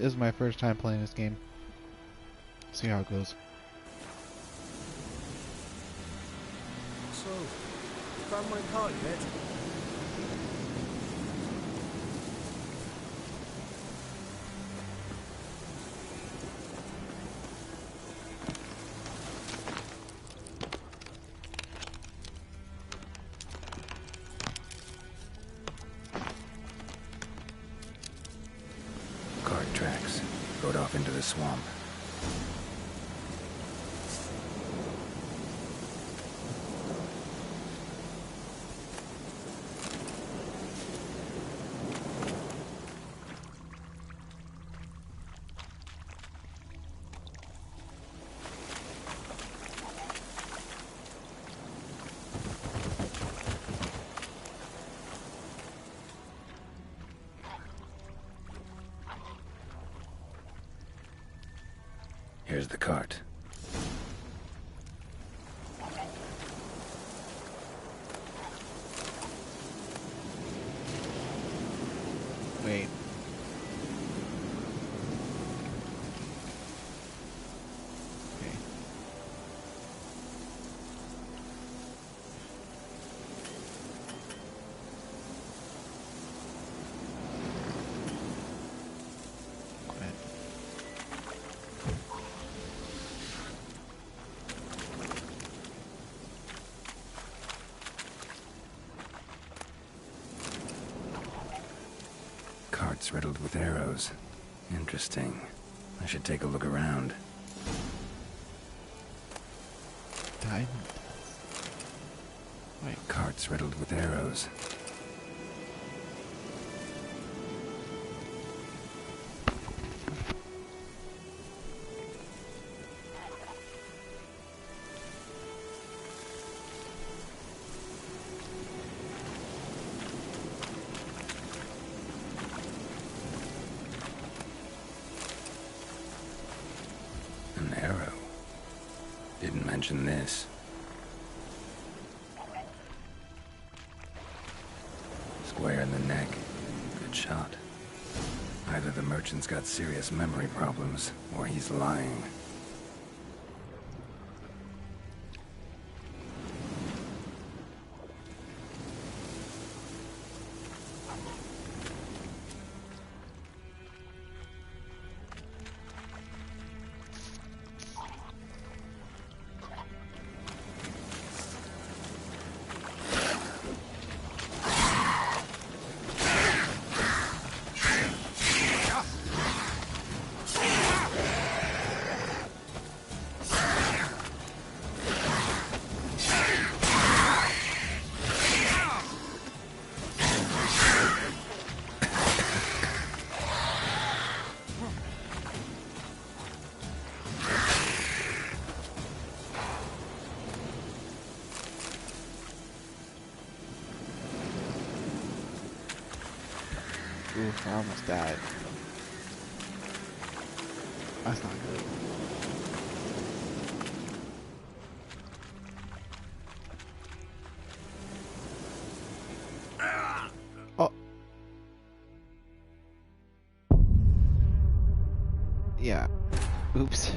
This is my first time playing this game. See how it goes. So, you found my card yet? Cart tracks. Rode off into the swamp. Here's the cart. Wait. Okay. Quit. Carts riddled with arrows. Interesting. I should take a look around. Diamond. Wait. Carts riddled with arrows. An arrow. Didn't mention this. Square in the neck. Good shot. Either the merchant's got serious memory problems, or he's lying. Oof, I almost died. That's not good. Oh. Yeah. Oops.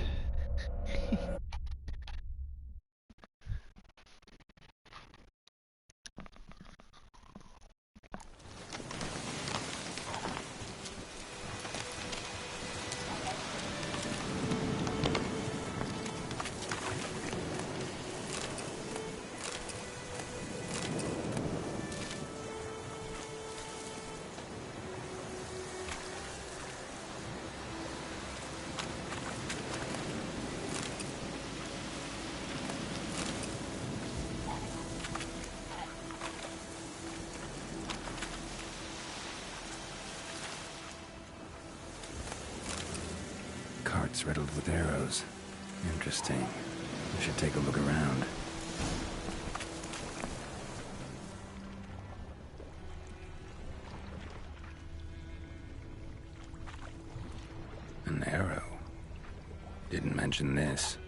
Carts riddled with arrows. Interesting. I should take a look around. An arrow. Didn't mention this.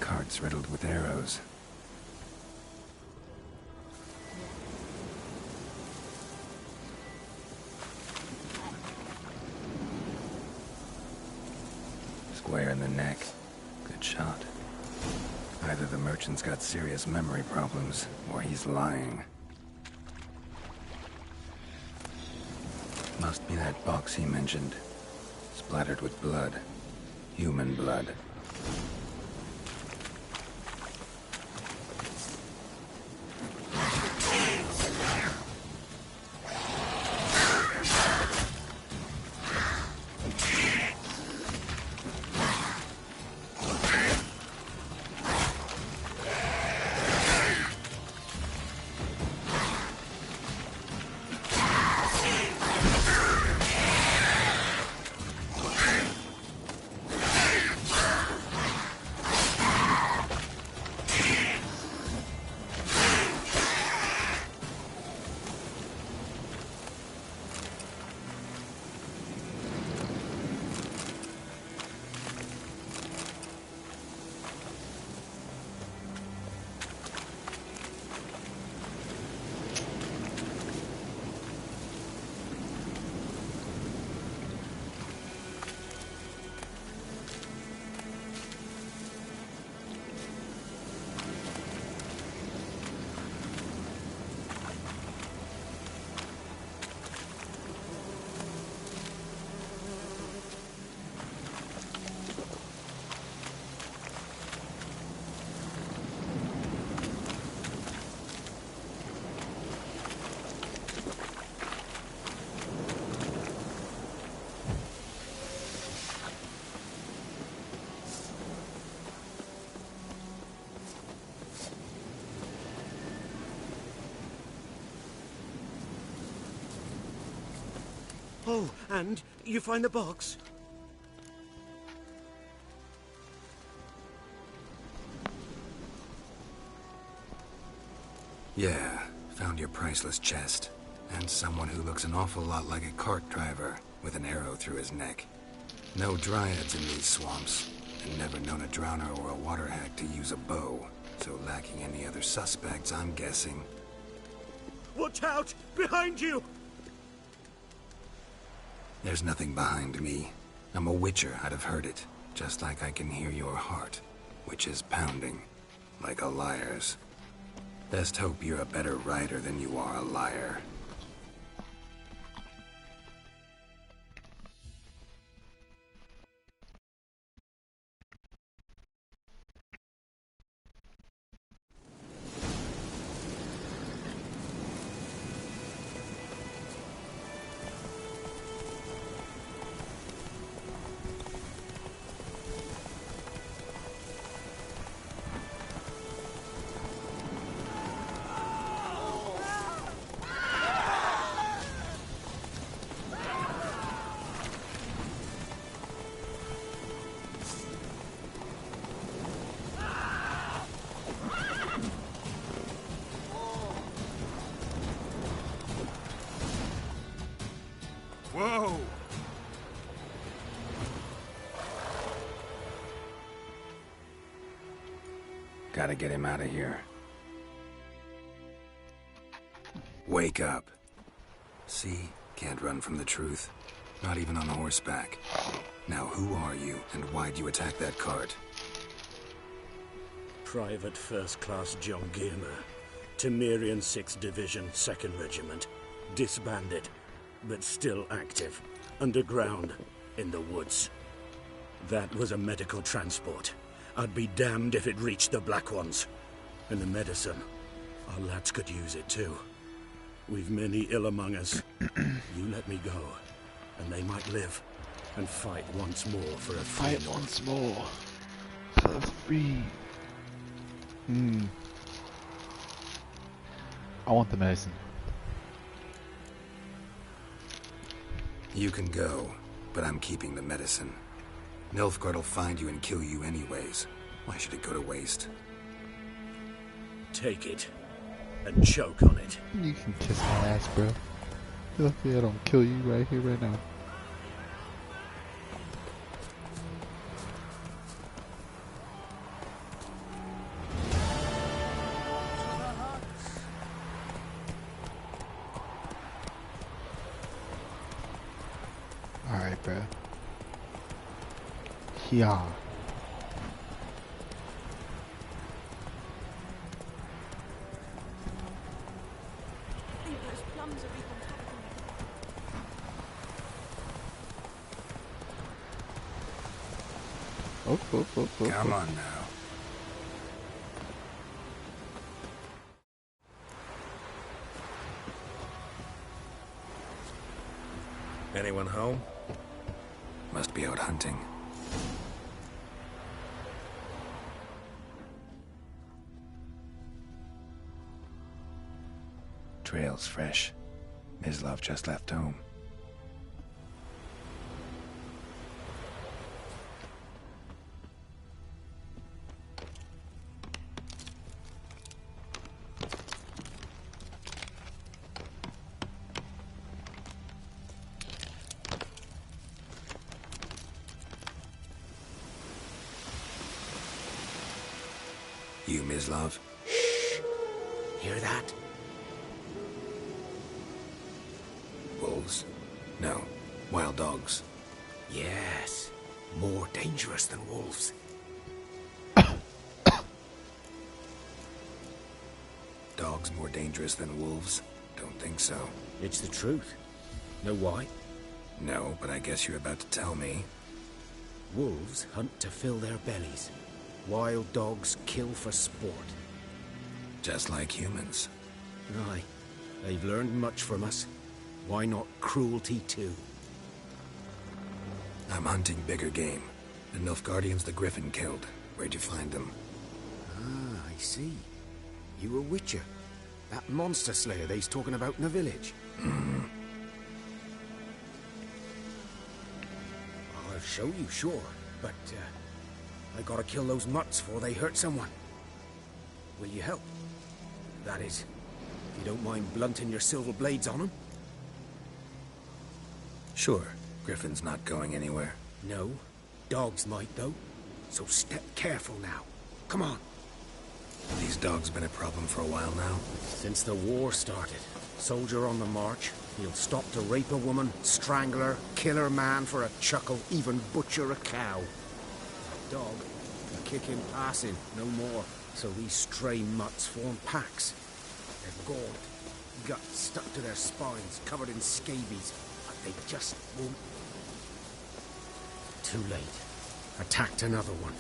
cart's riddled with arrows. Square in the neck. Good shot. Either the merchant's got serious memory problems, or he's lying. Must be that box he mentioned. Splattered with blood. Human blood. Oh, and you find the box? Yeah, found your priceless chest. And someone who looks an awful lot like a cart driver, with an arrow through his neck. No dryads in these swamps, and never known a drowner or a water hack to use a bow. So lacking any other suspects, I'm guessing. Watch out! Behind you! There's nothing behind me. I'm a witcher, I'd have heard it. Just like I can hear your heart, which is pounding, like a liar's. Best hope you're a better rider than you are a liar. Whoa! Gotta get him out of here. Wake up. See? Can't run from the truth. Not even on horseback. Now who are you, and why'd you attack that cart? Private First Class John Gilmer. Temerian 6th Division, 2nd Regiment. Disbanded, but still active. Underground, in the woods. That was a medical transport. I'd be damned if it reached the Black Ones. And the medicine, our lads could use it too. We've many ill among us. You let me go, and they might live, and fight once more for a free Fight once more. For free. I want the medicine. You can go, but I'm keeping the medicine. Nilfgaard will find you and kill you anyways. Why should it go to waste? Take it, and choke on it. You can kiss my ass, bro. Luckily I don't kill you right here, right now. bruh. Yeah. I think those plums are even Oh. Come on now. Anyone home? Must be out hunting. Trail's fresh. Mislav just left home. You, Mislav? Hear that? Wolves? No. Wild dogs. Yes. More dangerous than wolves. Dogs more dangerous than wolves? Don't think so. It's the truth. Know why? No, but I guess you're about to tell me. Wolves hunt to fill their bellies. Wild dogs kill for sport. Just like humans. Aye. They've learned much from us. Why not cruelty too? I'm hunting bigger game. The Nilfgaardians the Griffin killed. Where'd you find them? Ah, I see. You a witcher. That monster slayer they's talking about in the village. I'll show you, sure. But, I gotta kill those mutts before they hurt someone. Will you help? That is, if you don't mind blunting your silver blades on them. Sure. Griffin's not going anywhere. No. Dogs might, though. So step careful now. Come on. These dogs been a problem for a while now? Since the war started. Soldier on the march. He'll stop to rape a woman, strangle her, kill her man for a chuckle, even butcher a cow. A dog, a kick in passing, no more. So these stray mutts form packs. They're gaunt, guts stuck to their spines, covered in scabies. But they just won't. Too late. Attacked another one.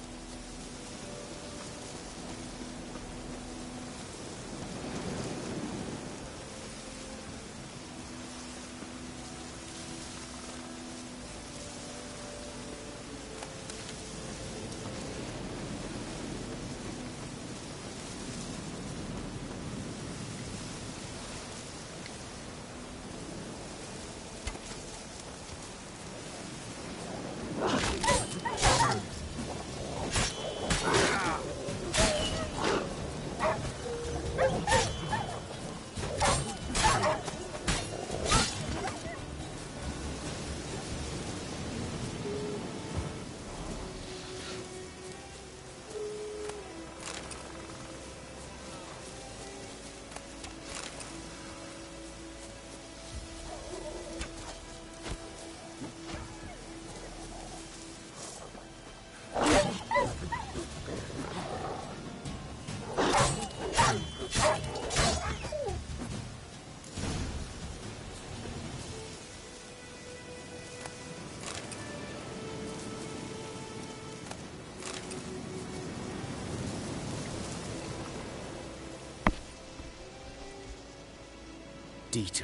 Dieter.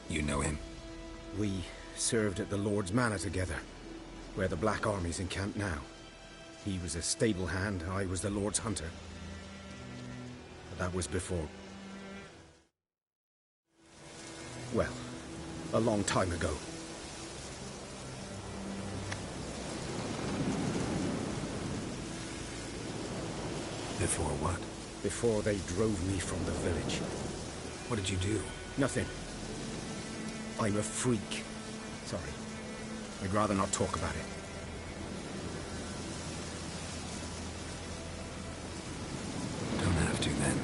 You know him? We served at the Lord's Manor together, where the Black Army's encamped now. He was a stable hand, I was the Lord's hunter. But that was before... well, a long time ago. Before what? Before they drove me from the village. What did you do? Nothing. I'm a freak. Sorry. I'd rather not talk about it. Don't have to then.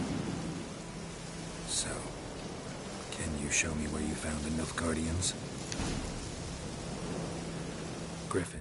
So, can you show me where you found the Nilfgaardians? Griffin.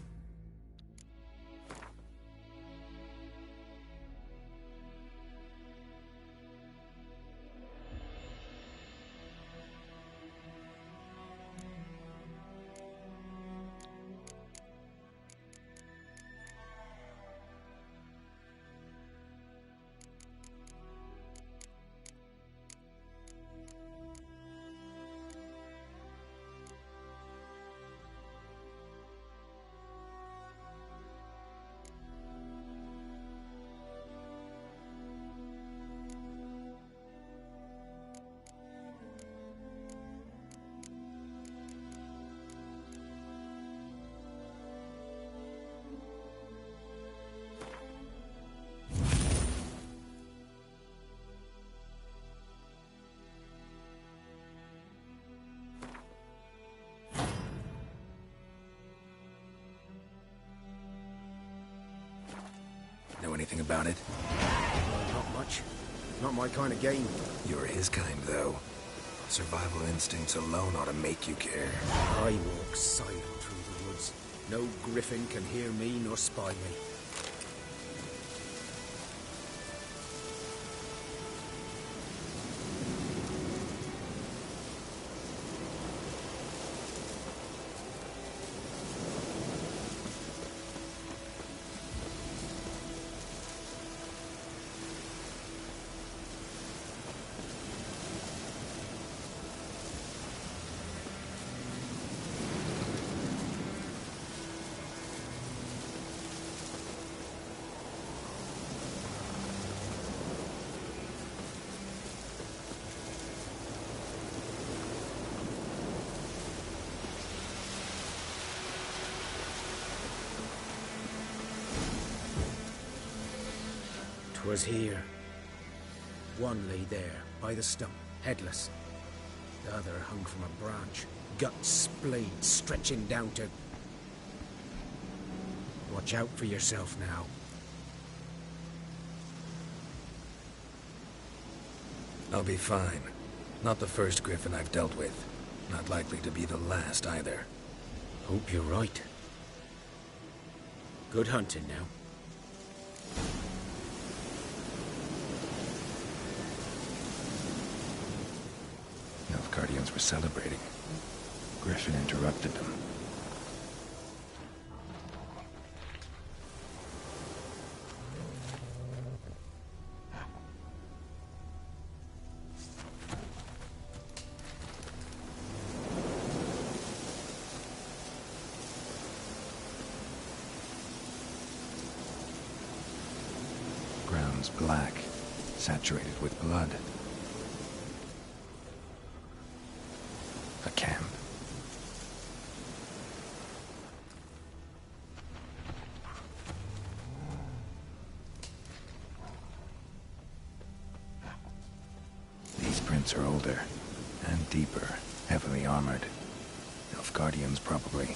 Know anything about it? Not much. Not my kind of game. You're his kind, though. Survival instincts alone ought to make you care. I walk silent through the woods. No griffin can hear me nor spy me. Was here. One lay there, by the stump, headless. The other hung from a branch, guts splayed, stretching down to... Watch out for yourself now. I'll be fine. Not the first griffin I've dealt with. Not likely to be the last, either. Hope you're right. Good hunting now. Nilfgaardians were celebrating. Griffin interrupted them. Ground's black, saturated with blood. A camp. These prints are older and deeper, heavily armored. Nilfgaardians, probably.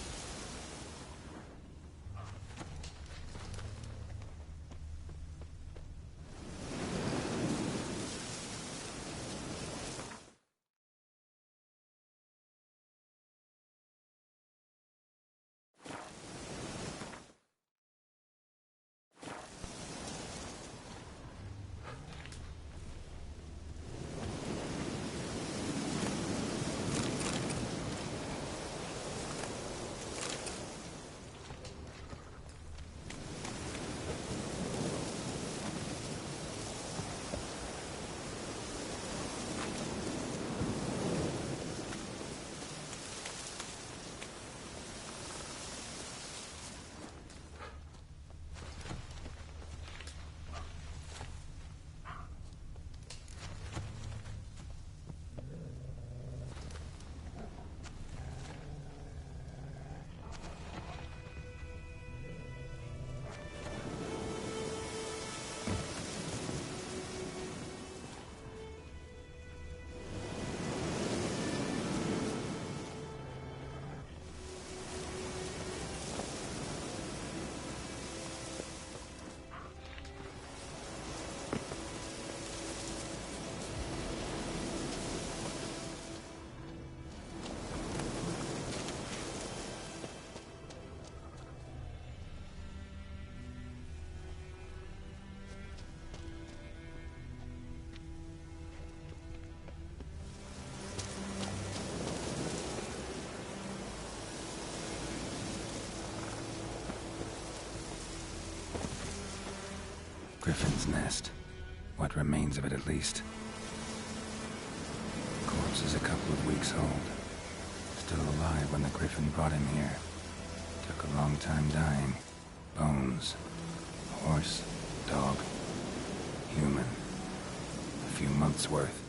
Griffin's nest. What remains of it, at least. Corpse is a couple of weeks old. Still alive when the Griffin brought him here. Took a long time dying. Bones. Horse. Dog. Human. A few months' worth.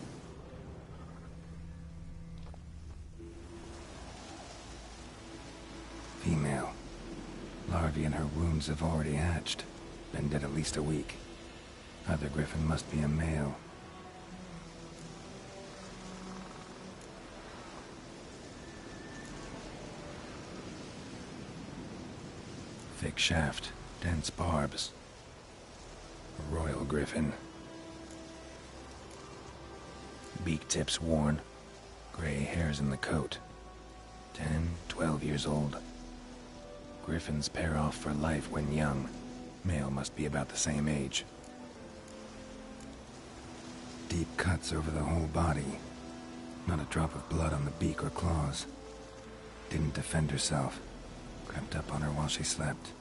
Female. Larvae in her wounds have already hatched. Been dead at least a week. Other Griffin must be a male. Thick shaft, dense barbs. A royal Griffin. Beak tips worn. Gray hairs in the coat. 10, 12 years old. Griffins pair off for life when young. Male must be about the same age. Deep cuts over the whole body. Not a drop of blood on the beak or claws. Didn't defend herself. Crept up on her while she slept.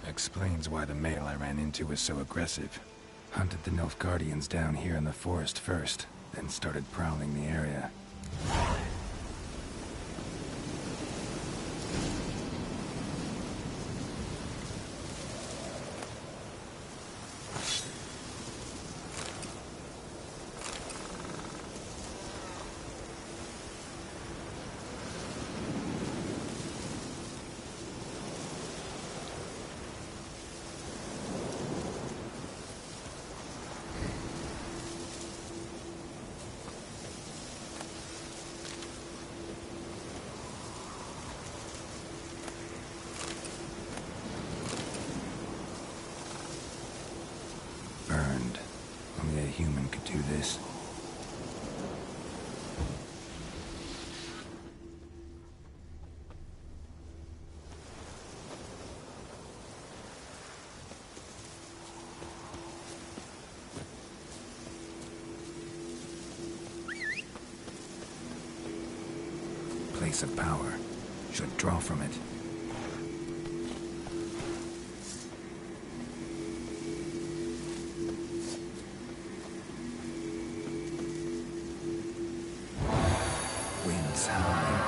Explains why the male I ran into was so aggressive. Hunted the Nilfgaardians down here in the forest first, then started prowling the area. Burned. Only a human could do this. Place of power. Should draw from it. Winds howling.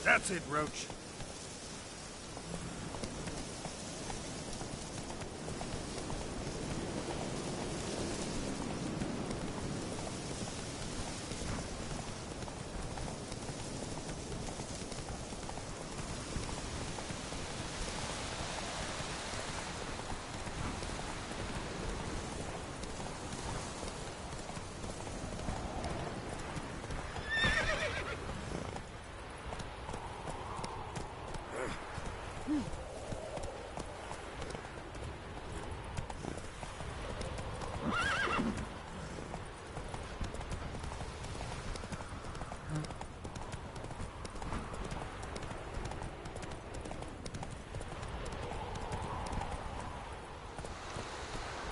That's it, Roach.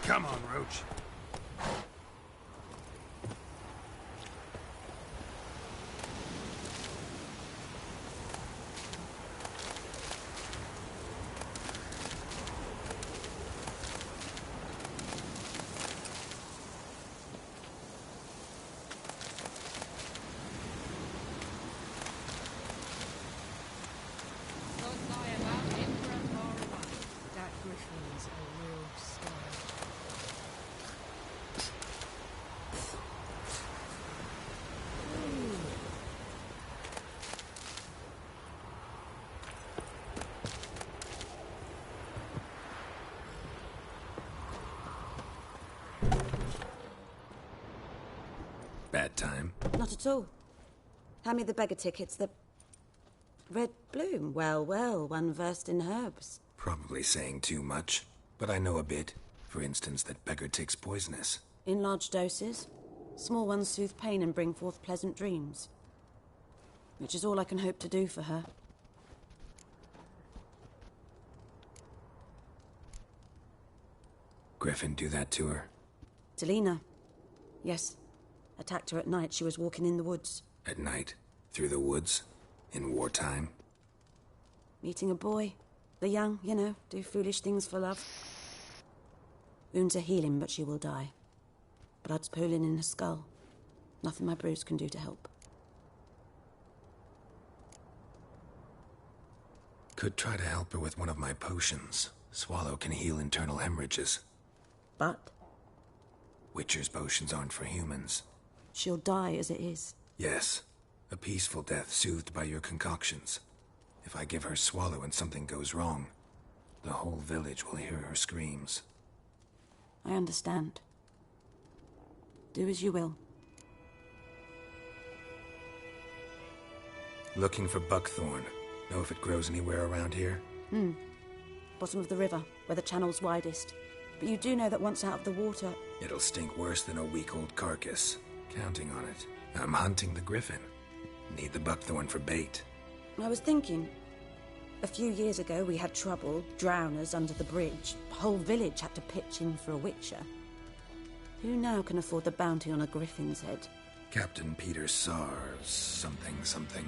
Come on, Roach. Don't lie about Emperor Marwan. That Griffin's a real star. that time. Not at all. Hand me the beggar tickets. The red bloom. Well, well, one versed in herbs. Probably saying too much, but I know a bit. For instance, that beggar tick's poisonous. In large doses. Small ones soothe pain and bring forth pleasant dreams. Which is all I can hope to do for her. Griffin do that to her? Delina. Yes. Attacked her at night. She was walking in the woods. At night? Through the woods? In wartime? Meeting a boy. The young, you know, do foolish things for love. Wounds are healing, but she will die. Blood's pooling in her skull. Nothing my bruise can do to help. Could try to help her with one of my potions. Swallow can heal internal hemorrhages. But Witcher's potions aren't for humans. she'll die as it is. Yes. A peaceful death soothed by your concoctions. If I give her Swallow and something goes wrong, the whole village will hear her screams. I understand. Do as you will. Looking for buckthorn. Know if it grows anywhere around here? Bottom of the river, where the channel's widest. But you do know that once out of the water... It'll stink worse than a week-old carcass. Counting on it. I'm hunting the griffin. Need the buckthorn for bait. I was thinking... A few years ago we had trouble, drowners under the bridge. The whole village had to pitch in for a witcher. Who now can afford the bounty on a griffin's head? Captain Peter Sars, something.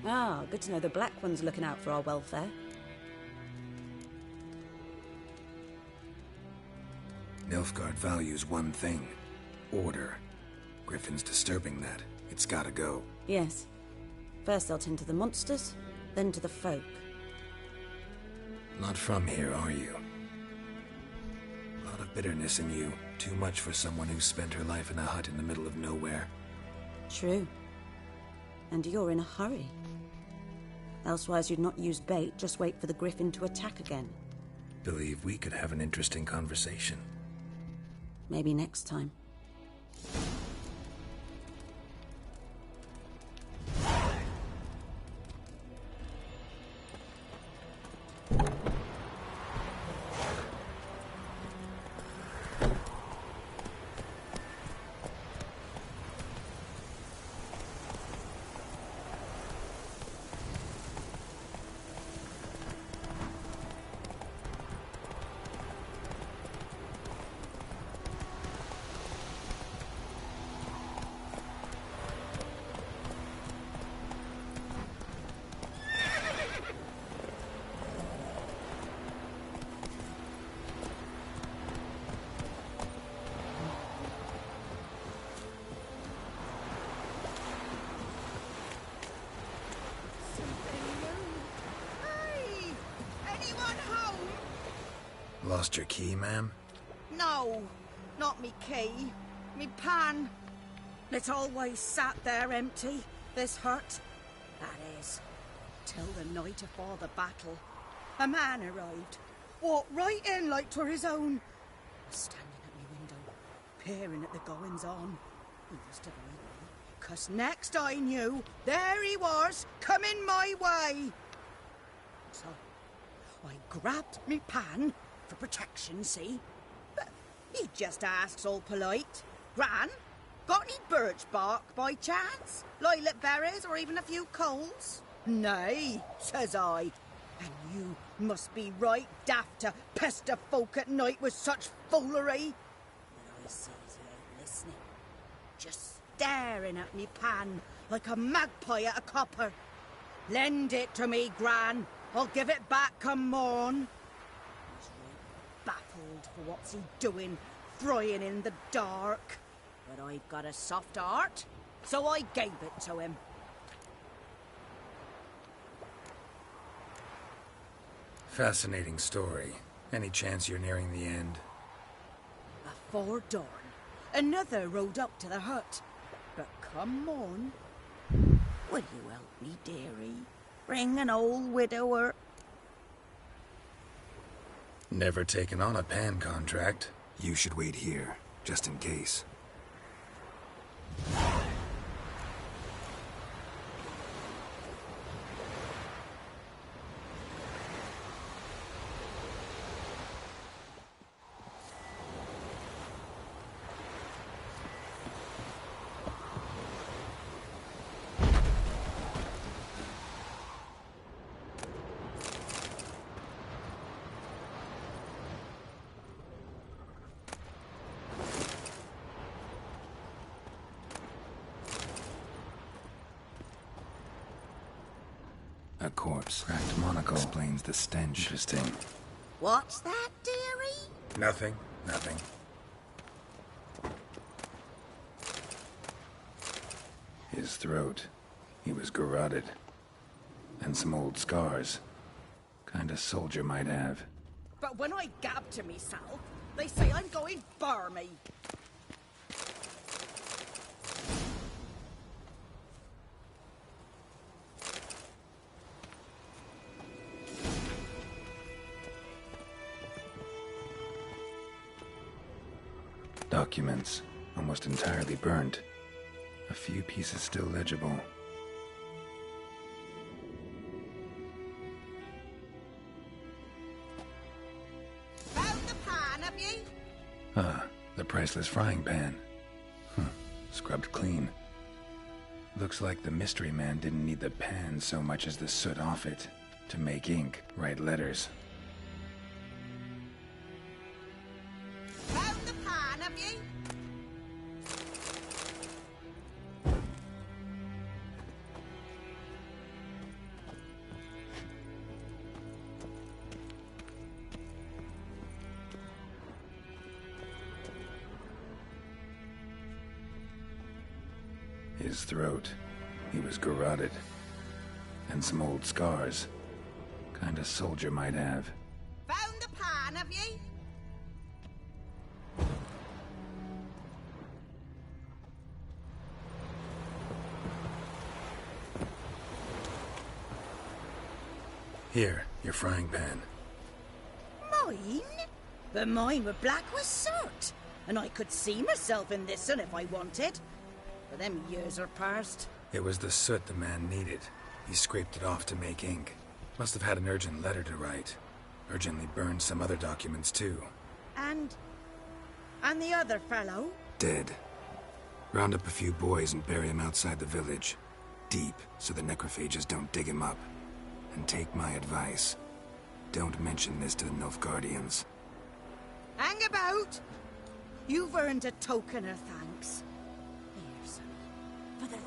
Ah, good to know the Black One's looking out for our welfare. Nilfgaard values one thing. Order. Griffin's disturbing that. It's gotta go. Yes. First they'll tend to the monsters, then to the folk. Not from here, are you? A lot of bitterness in you. Too much for someone who spent her life in a hut in the middle of nowhere. True. And you're in a hurry. Elsewise you'd not use bait, just wait for the griffin to attack again. Believe we could have an interesting conversation. Maybe next time. Lost your key, ma'am? No, not me key. Me pan. It's always sat there empty, this hut. That is, till the night afore the battle. A man arrived, walked right in like 'twere his own. Was standing at me window, peering at the goings-on. He must have heard me, 'cause next I knew, there he was, coming my way. So, I grabbed me pan, for protection, see? But he just asks all polite. Gran, got any birch bark by chance? Lilac berries or even a few coals? Nay, says I. And you must be right daft to pester folk at night with such foolery. But I sees he ain't listening. Just staring at me pan like a magpie at a copper. Lend it to me, Gran. I'll give it back come morn. Baffled for what's he doing, frying in the dark. But I've got a soft heart, so I gave it to him. Fascinating story. Any chance you're nearing the end? Before dawn, another rode up to the hut. But come on. Will you help me, dearie? Bring an old widower. Never taken on a pan contract. You should wait here, just in case. A corpse. Cracked monocle. Explains the stench. Interesting. What's that, dearie? Nothing. Nothing. His throat. He was garroted. And some old scars. Kind of soldier might have. But when I gab to myself, they say I'm going barmy. Documents. Almost entirely burnt. A few pieces still legible. Found the pan, have you? Ah, the priceless frying pan. Scrubbed clean. Looks like the mystery man didn't need the pan so much as the soot off it to make ink, write letters. Found the pan, have you? His throat. He was garroted. And some old scars. Kind of soldier might have. Found the pan, have you? Here, your frying pan. Mine? But mine were black with soot. And I could see myself in this one if I wanted. But them years are past. It was the soot the man needed. He scraped it off to make ink. Must have had an urgent letter to write. Urgently burned some other documents too. And the other fellow? Dead. Round up a few boys and bury him outside the village. Deep, so the necrophages don't dig him up. And take my advice. Don't mention this to the Nilfgaardians. Hang about! You've earned a token of thanks. Here, son, for the Lord.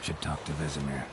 Should talk to Vesemir.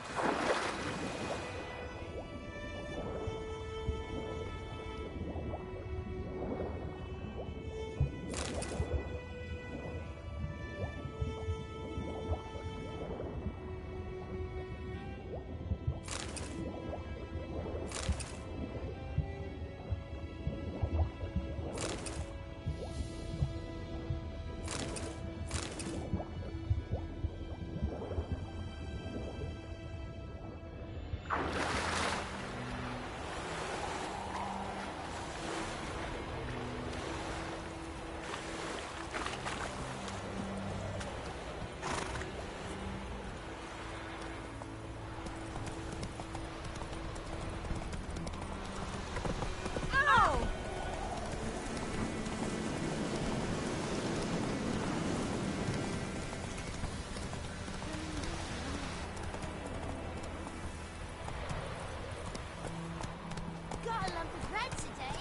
Got a lump of bread today.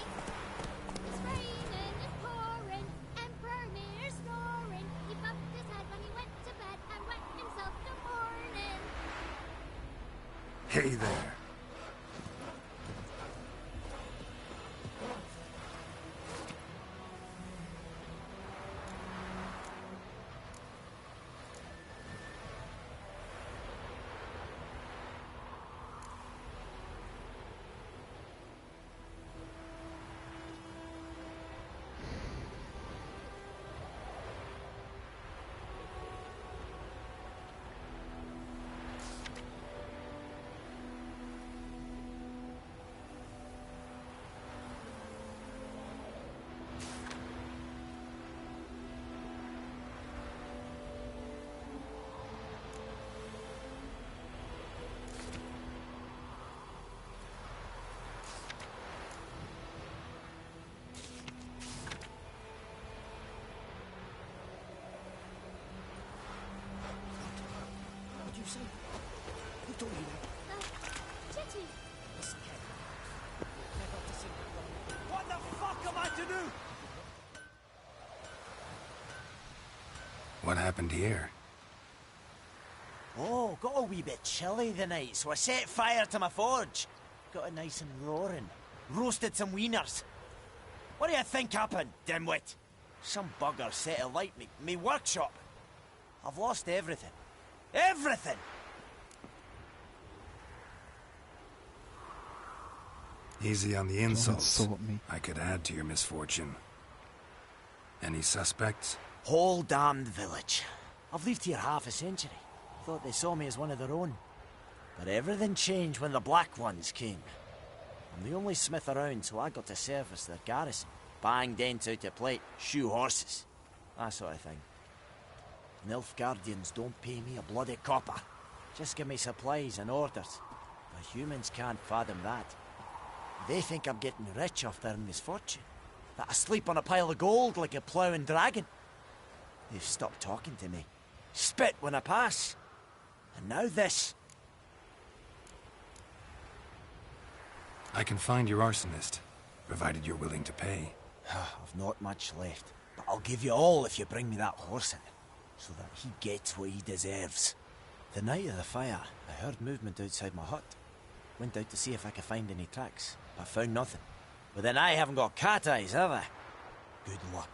It's raining and pouring, Emperor Mir snoring. He bumped his head when he went to bed and wet himself till morning. Hey there. What happened here? Oh, got a wee bit chilly the night, so I set fire to my forge. Got it nice and roaring. Roasted some wieners. What do you think happened, dimwit? Some bugger set alight me workshop. I've lost everything. Everything! Easy on the Don't insults. insult me. I could add to your misfortune. Any suspects? Whole damned village. I've lived here half a century. Thought they saw me as one of their own. But everything changed when the Black Ones came. I'm the only smith around, so I got to service their garrison. Bang dents out of plate, shoe horses. That sort of thing. Nilfgaardians don't pay me a bloody copper. Just give me supplies and orders. The humans can't fathom that. They think I'm getting rich off their misfortune. That I sleep on a pile of gold like a ploughing dragon. They've stopped talking to me. Spit when I pass. And now this. I can find your arsonist, provided you're willing to pay. I've not much left, but I'll give you all if you bring me that horse in, so that he gets what he deserves. The night of the fire, I heard movement outside my hut. Went out to see if I could find any tracks, but found nothing. But then I haven't got cat eyes, have I? Good luck.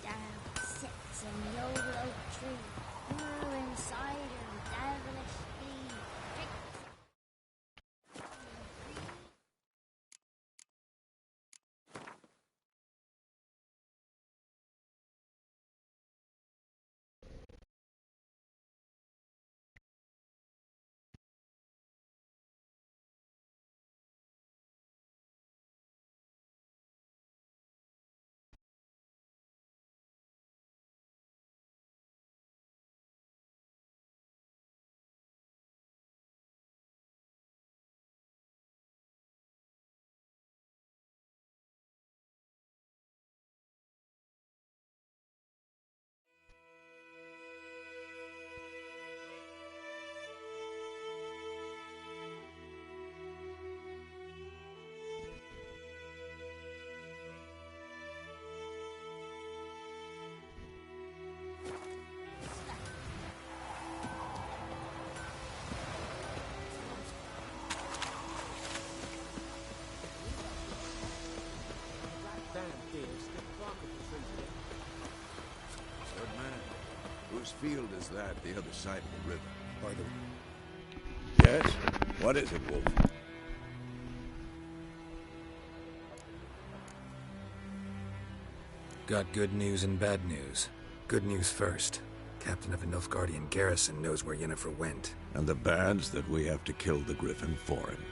Down sits in the old oak tree, brewing cider and devilish tea. Drink Good man. Whose field is that, the other side of the river? By the... Yes? What is it, Wolf? Got good news and bad news. Good news first. Captain of a Nilfgaardian garrison knows where Yennefer went. And the bad's that we have to kill the Griffin for him.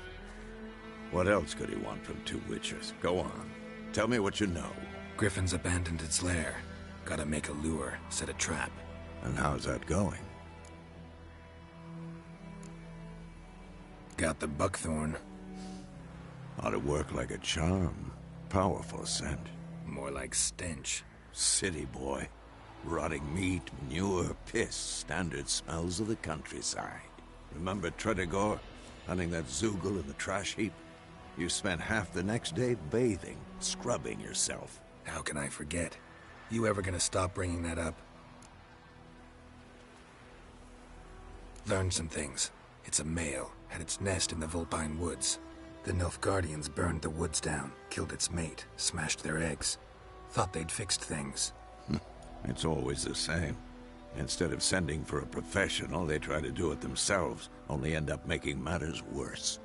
What else could he want from two witches? Go on. Tell me what you know. Griffin's abandoned its lair. Gotta make a lure, set a trap. And how's that going? Got the buckthorn. Ought to work like a charm. Powerful scent. More like stench. City boy. Rotting meat, manure, piss. Standard smells of the countryside. Remember Tredegor? Hunting that Zoogle in the trash heap? You spent half the next day bathing, scrubbing yourself. How can I forget? You ever gonna stop bringing that up? Learned some things. It's a male, had its nest in the Vulpine Woods. The Nilfgaardians burned the woods down, killed its mate, smashed their eggs. Thought they'd fixed things. It's always the same. Instead of sending for a professional, they try to do it themselves, only end up making matters worse.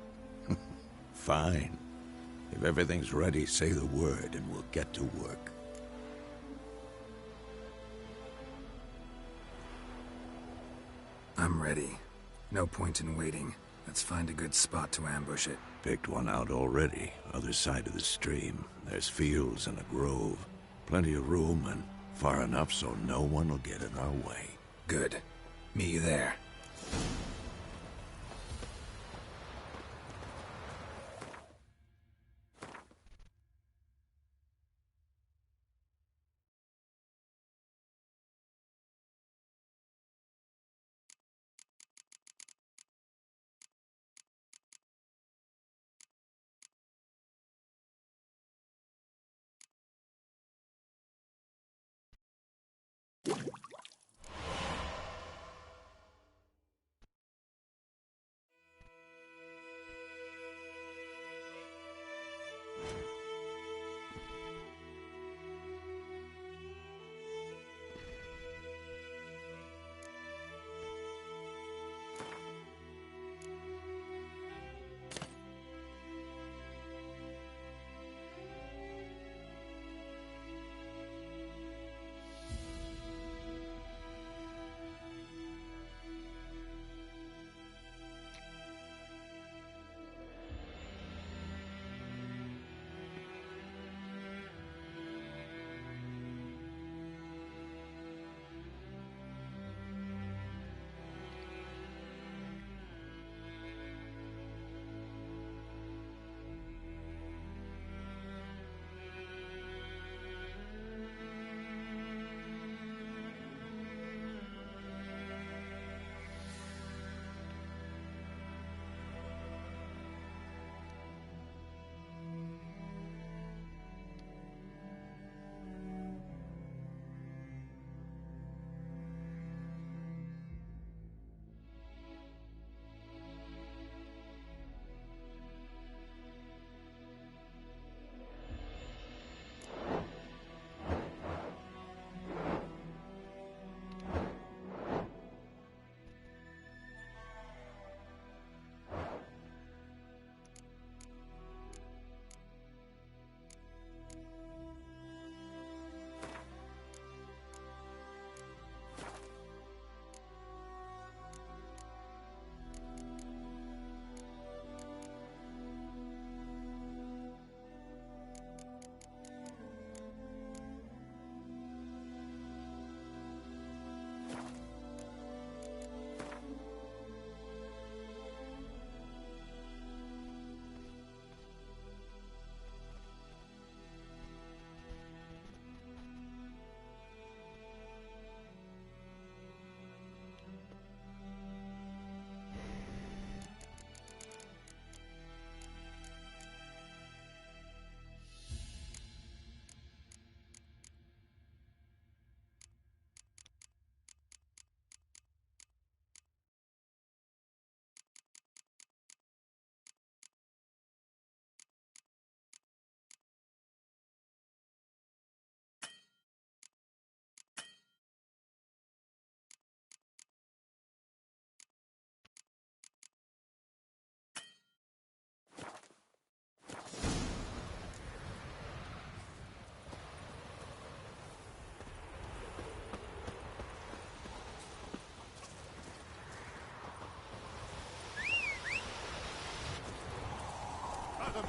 Fine. If everything's ready, say the word and we'll get to work. I'm ready. No point in waiting. Let's find a good spot to ambush it. Picked one out already, other side of the stream. There's fields and a grove. Plenty of room and far enough so no one will get in our way. Good. Meet you there.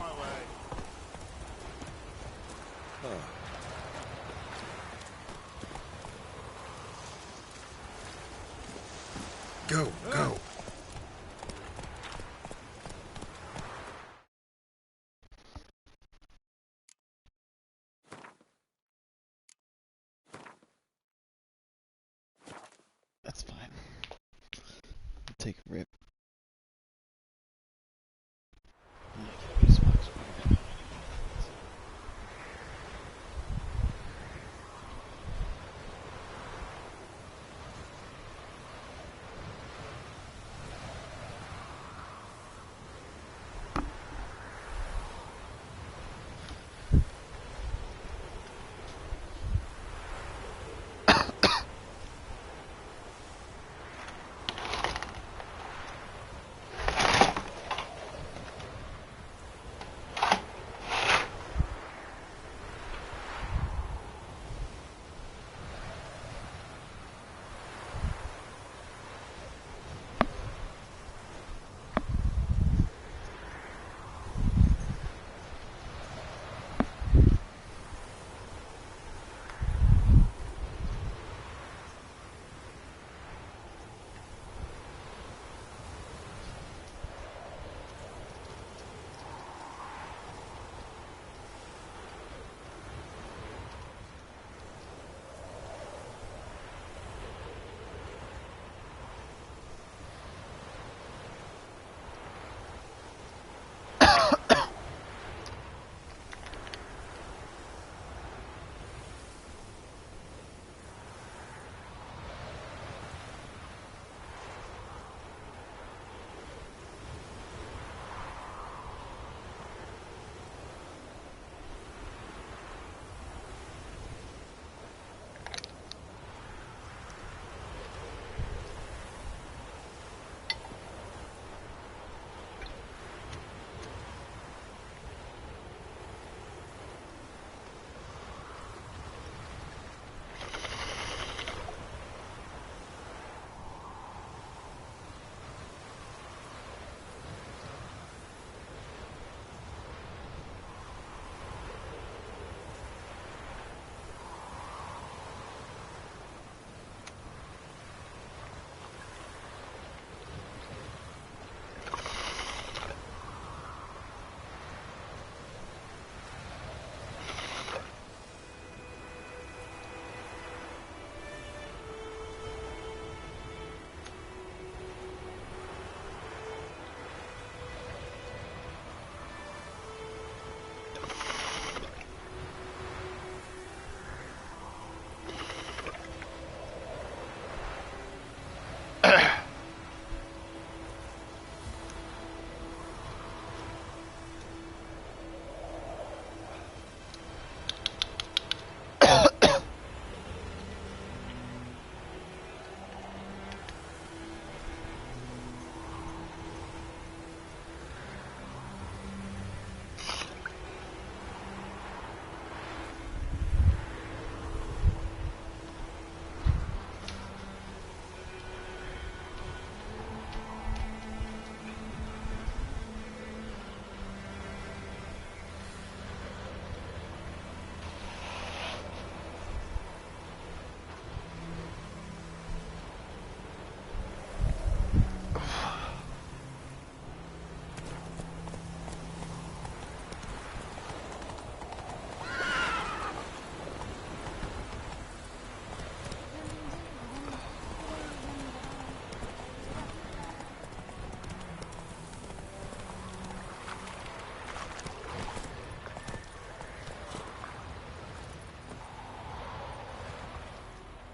my way. Go, go. That's fine. Take a rip. Yeah, get these fucks.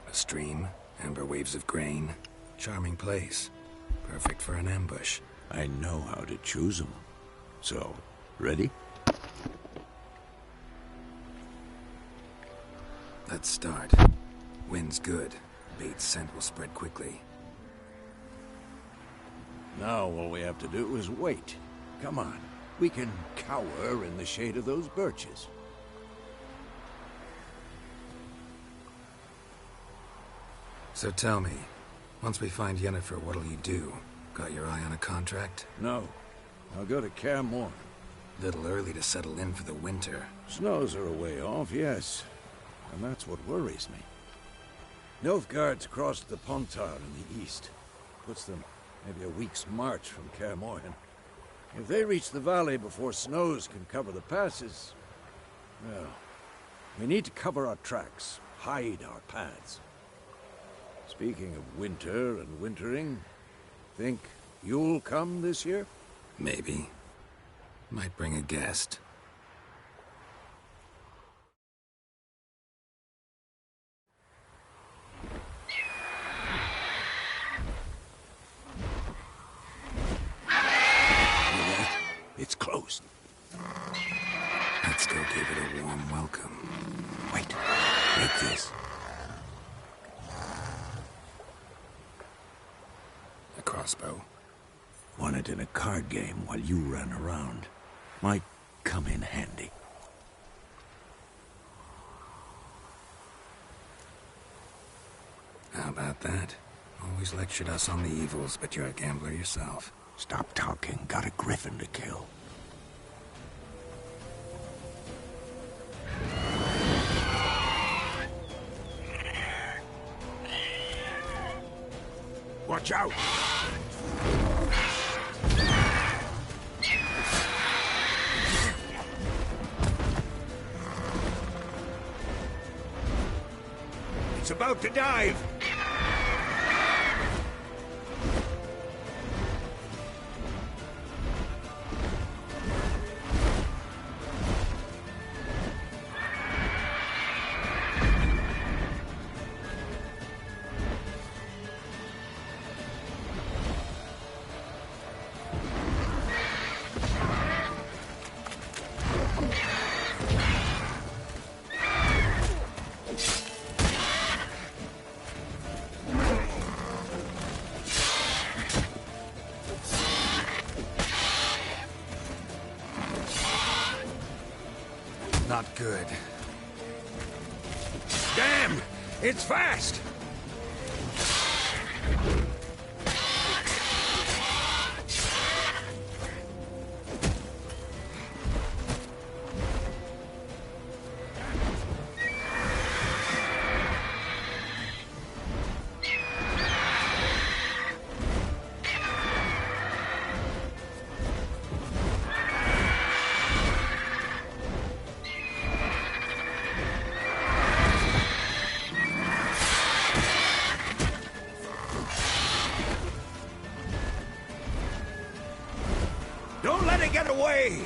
A stream, amber waves of grain. Charming place. Perfect for an ambush. I know how to choose them. So, ready? Let's start. Wind's good. Bait's scent will spread quickly. Now all we have to do is wait. Come on. We can cower in the shade of those birches. So tell me, once we find Yennefer, what'll you do? Got your eye on a contract? No. I'll go to Kaer Morhen. Little early to settle in for the winter. Snows are a way off, yes. And that's what worries me. Nilfgaard's crossed the Pontar in the east. Puts them maybe a week's march from Kaer Morhen. If they reach the valley before snows can cover the passes, well, we need to cover our tracks, hide our paths. Speaking of winter and wintering, think you'll come this year? Maybe. Might bring a guest. It's closed. Let's go give it a warm welcome. Wait. Take this. A crossbow. Won it in a card game while you ran around. Might come in handy. How about that? Always lectured us on the evils, but you're a gambler yourself. Stop talking. Got a griffin to kill. Watch out! It's about to dive! Not good. Damn! It's fast! Don't let it get away!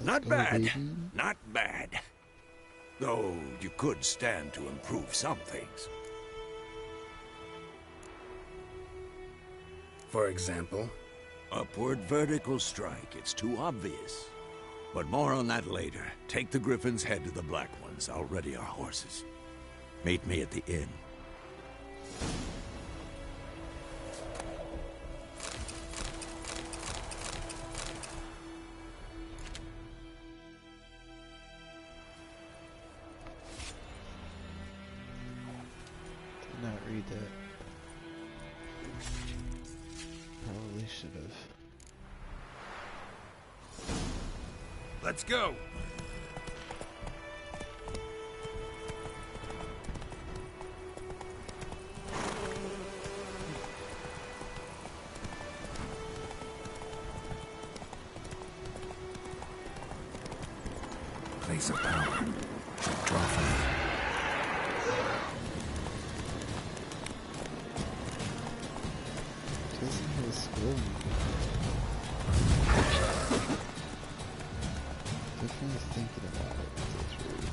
Not bad. Not bad. Though you could stand to improve some things. For example? Upward vertical strike. It's too obvious. But more on that later. Take the Griffin's head to the Black Ones. I'll ready our horses. Meet me at the inn. that. Probably should have. Let's go! Place of power. Draw from it. Doesn't have a skill. Definitely thinking about it with those words.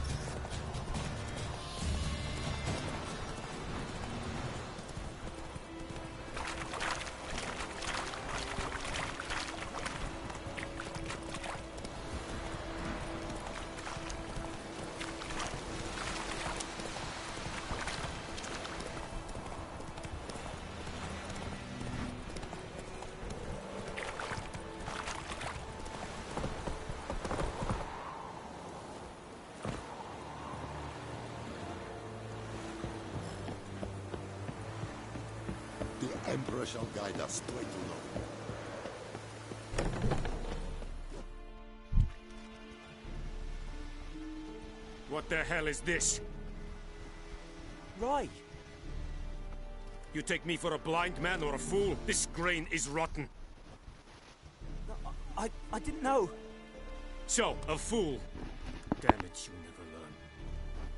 The Emperor shall guide us straight to Rome. What the hell is this? Roy! You take me for a blind man or a fool? This grain is rotten. I didn't know. So, a fool. Damn it, you never learn.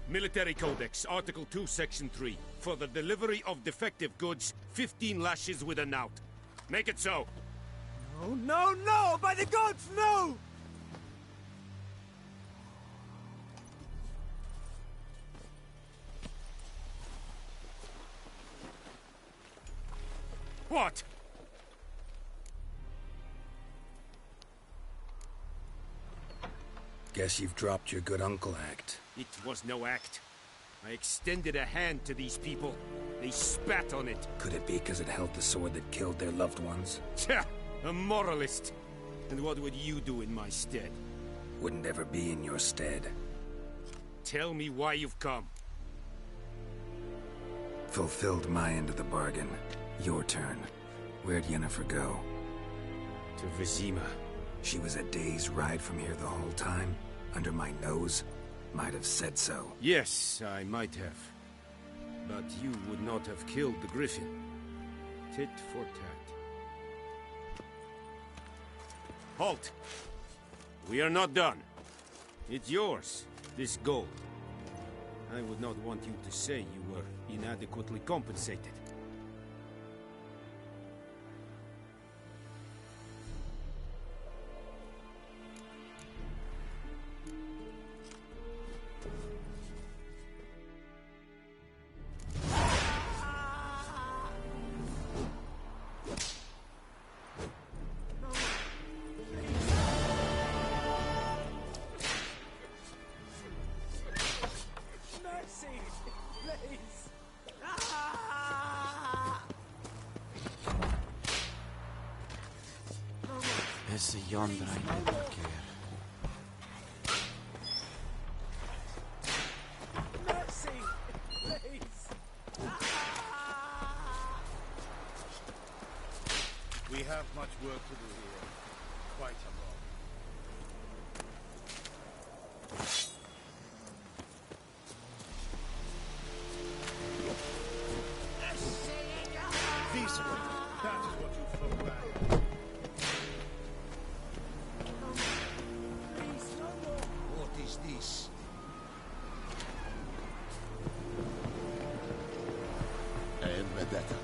Military Codex, Article 2, Section 3. For the delivery of defective goods, 15 lashes with a knout. Make it so. No, no, no! By the gods, no! What? Guess you've dropped your good uncle act. It was no act. I extended a hand to these people. They spat on it. Could it be because it held the sword that killed their loved ones? Tja, a moralist. And what would you do in my stead? Wouldn't ever be in your stead. Tell me why you've come. Fulfilled my end of the bargain. Your turn. Where'd Yennefer go? To Vizima. She was a day's ride from here the whole time? Under my nose? Might have said so. Yes, I might have. But you would not have killed the Griffin. Tit for tat. Halt! We are not done. It's yours, this gold. I would not want you to say you were inadequately compensated. It's yonder I never care. Mercy! Please! We have much work to do here. Quite a lot. Decent. That is what you folk value. What is this? Vendetta.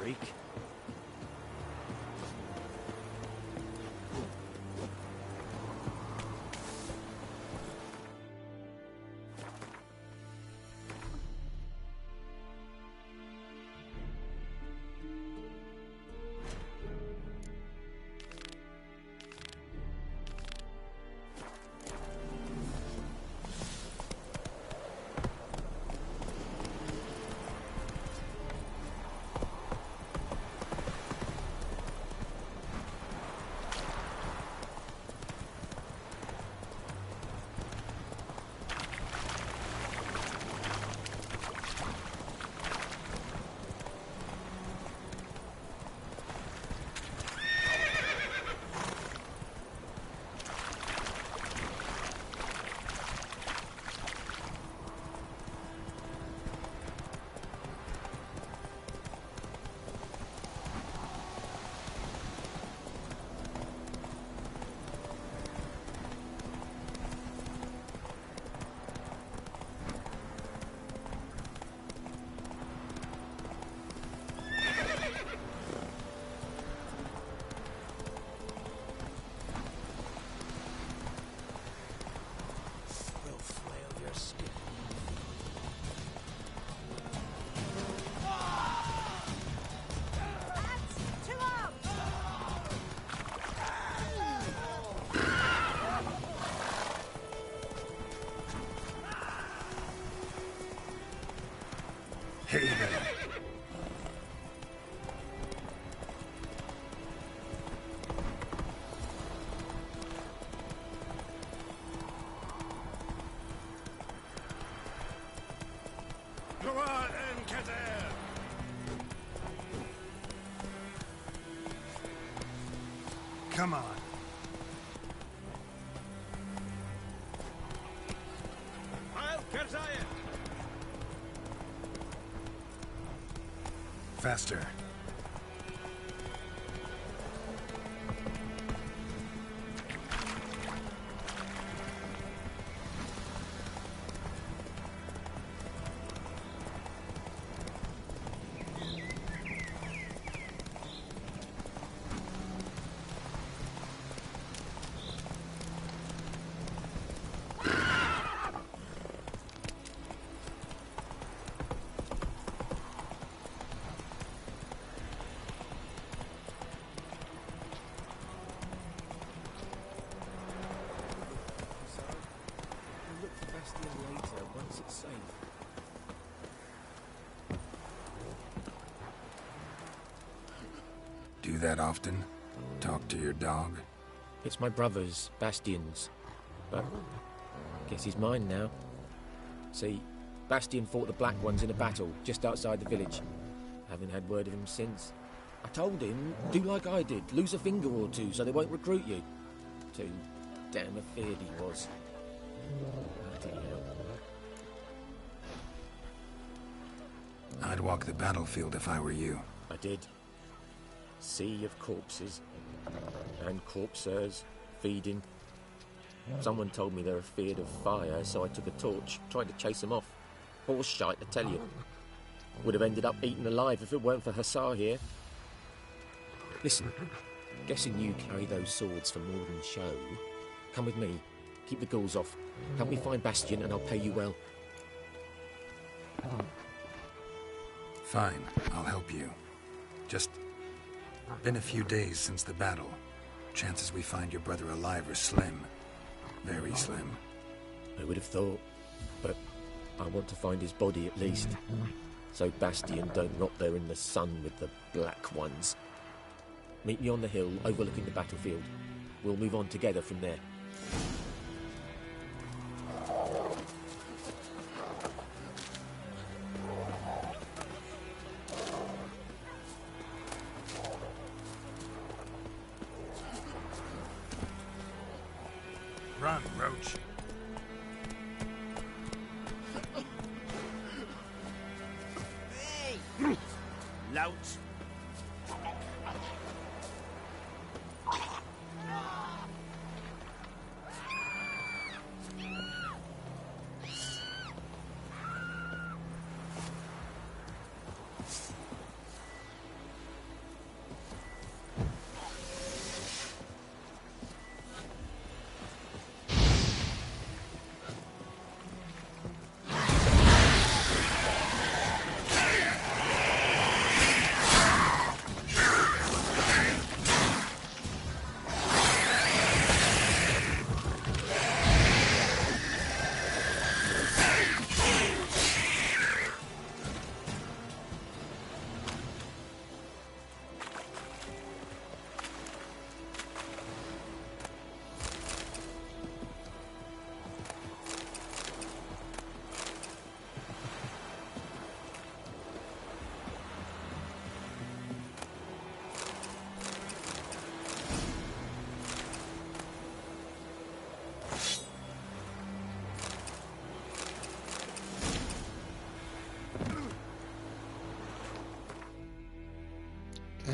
freak. Hey there. Gloire and Kater! Come on. I'll Kerzaya! Faster. We'll look for Bastion later, once it's safe. Do that often? Talk to your dog? It's my brother's, Bastion's. But guess he's mine now. See, Bastion fought the Black Ones in a battle just outside the village. Haven't had word of him since. I told him, do like I did, lose a finger or two so they won't recruit you. Too damn afeard he was. Bloody hell. I'd walk the battlefield if I were you. I did. Sea of corpses. And corpsers, feeding. Someone told me they're afeard of fire, so I took a torch, tried to chase them off. Horse shite, I tell you. Would have ended up eaten alive if it weren't for Hussar here. Listen, guessing you carry those swords for more than show. Come with me. Keep the ghouls off. Help me find Bastion and I'll pay you well. Fine, I'll help you. Just been a few days since the battle. Chances we find your brother alive are slim. Very slim. I would have thought, but I want to find his body at least. So Bastion don't rot there in the sun with the Black Ones. Meet me on the hill overlooking the battlefield. We'll move on together from there. Run, Roach. Hey! Lout!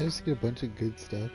I see a bunch of good stuff.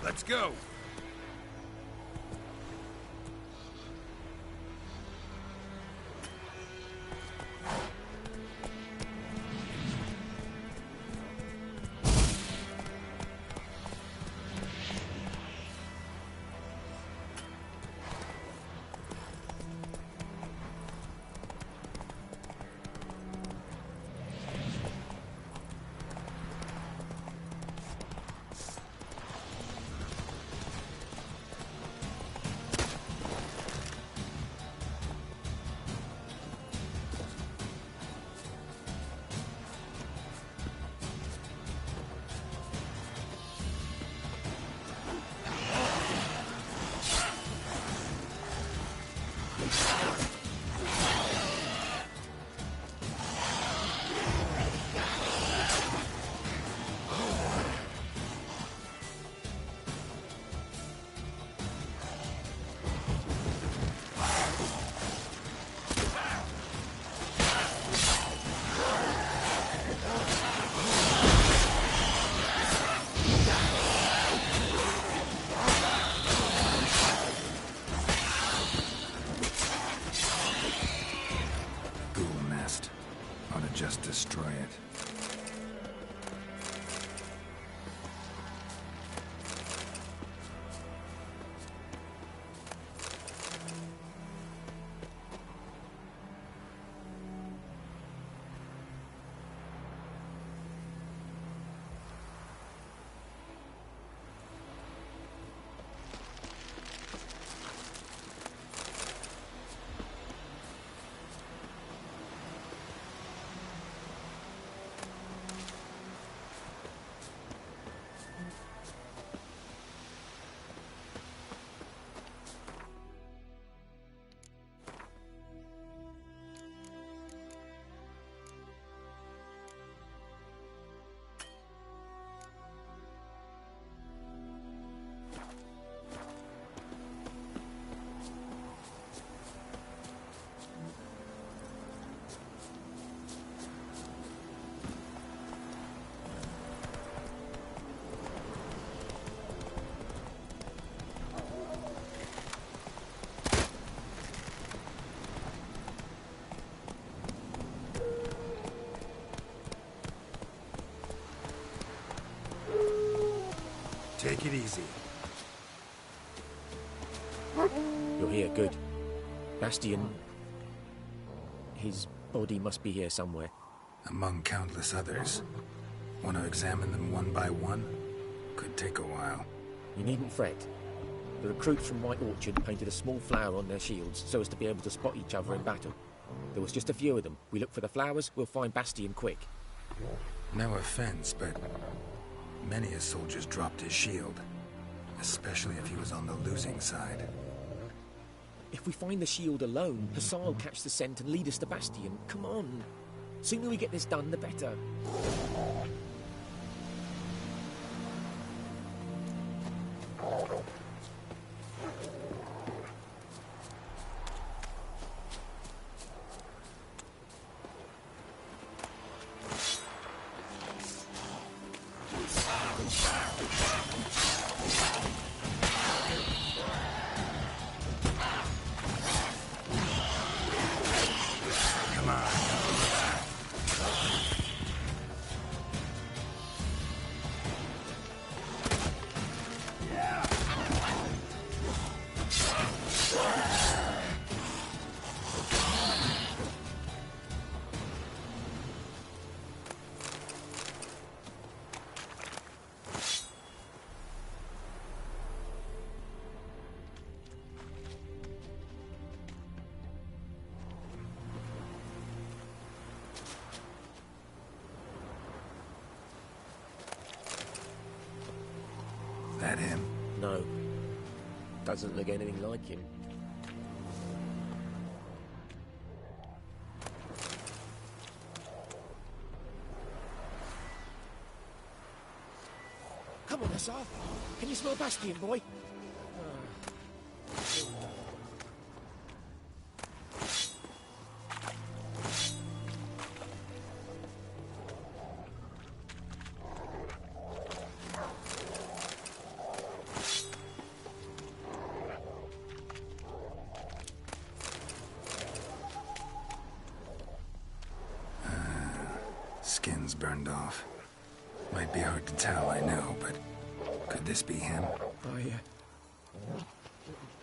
Let's go! Just destroy it. Take it easy. here, good. Bastion... His body must be here somewhere. Among countless others. Want to examine them one by one? Could take a while. You needn't fret. The recruits from White Orchard painted a small flower on their shields so as to be able to spot each other in battle. There was just a few of them. We look for the flowers, we'll find Bastion quick. No offense, but many a soldier's dropped his shield. Especially if he was on the losing side. If we find the shield alone, Hussar will catch the scent and lead us to Bastion. Come on. Sooner we get this done, the better. That him? No. Doesn't look anything like him. Come on, Hussar. Can you smell Bastion, boy? Skin's burned off. Might be hard to tell, I know, but could this be him?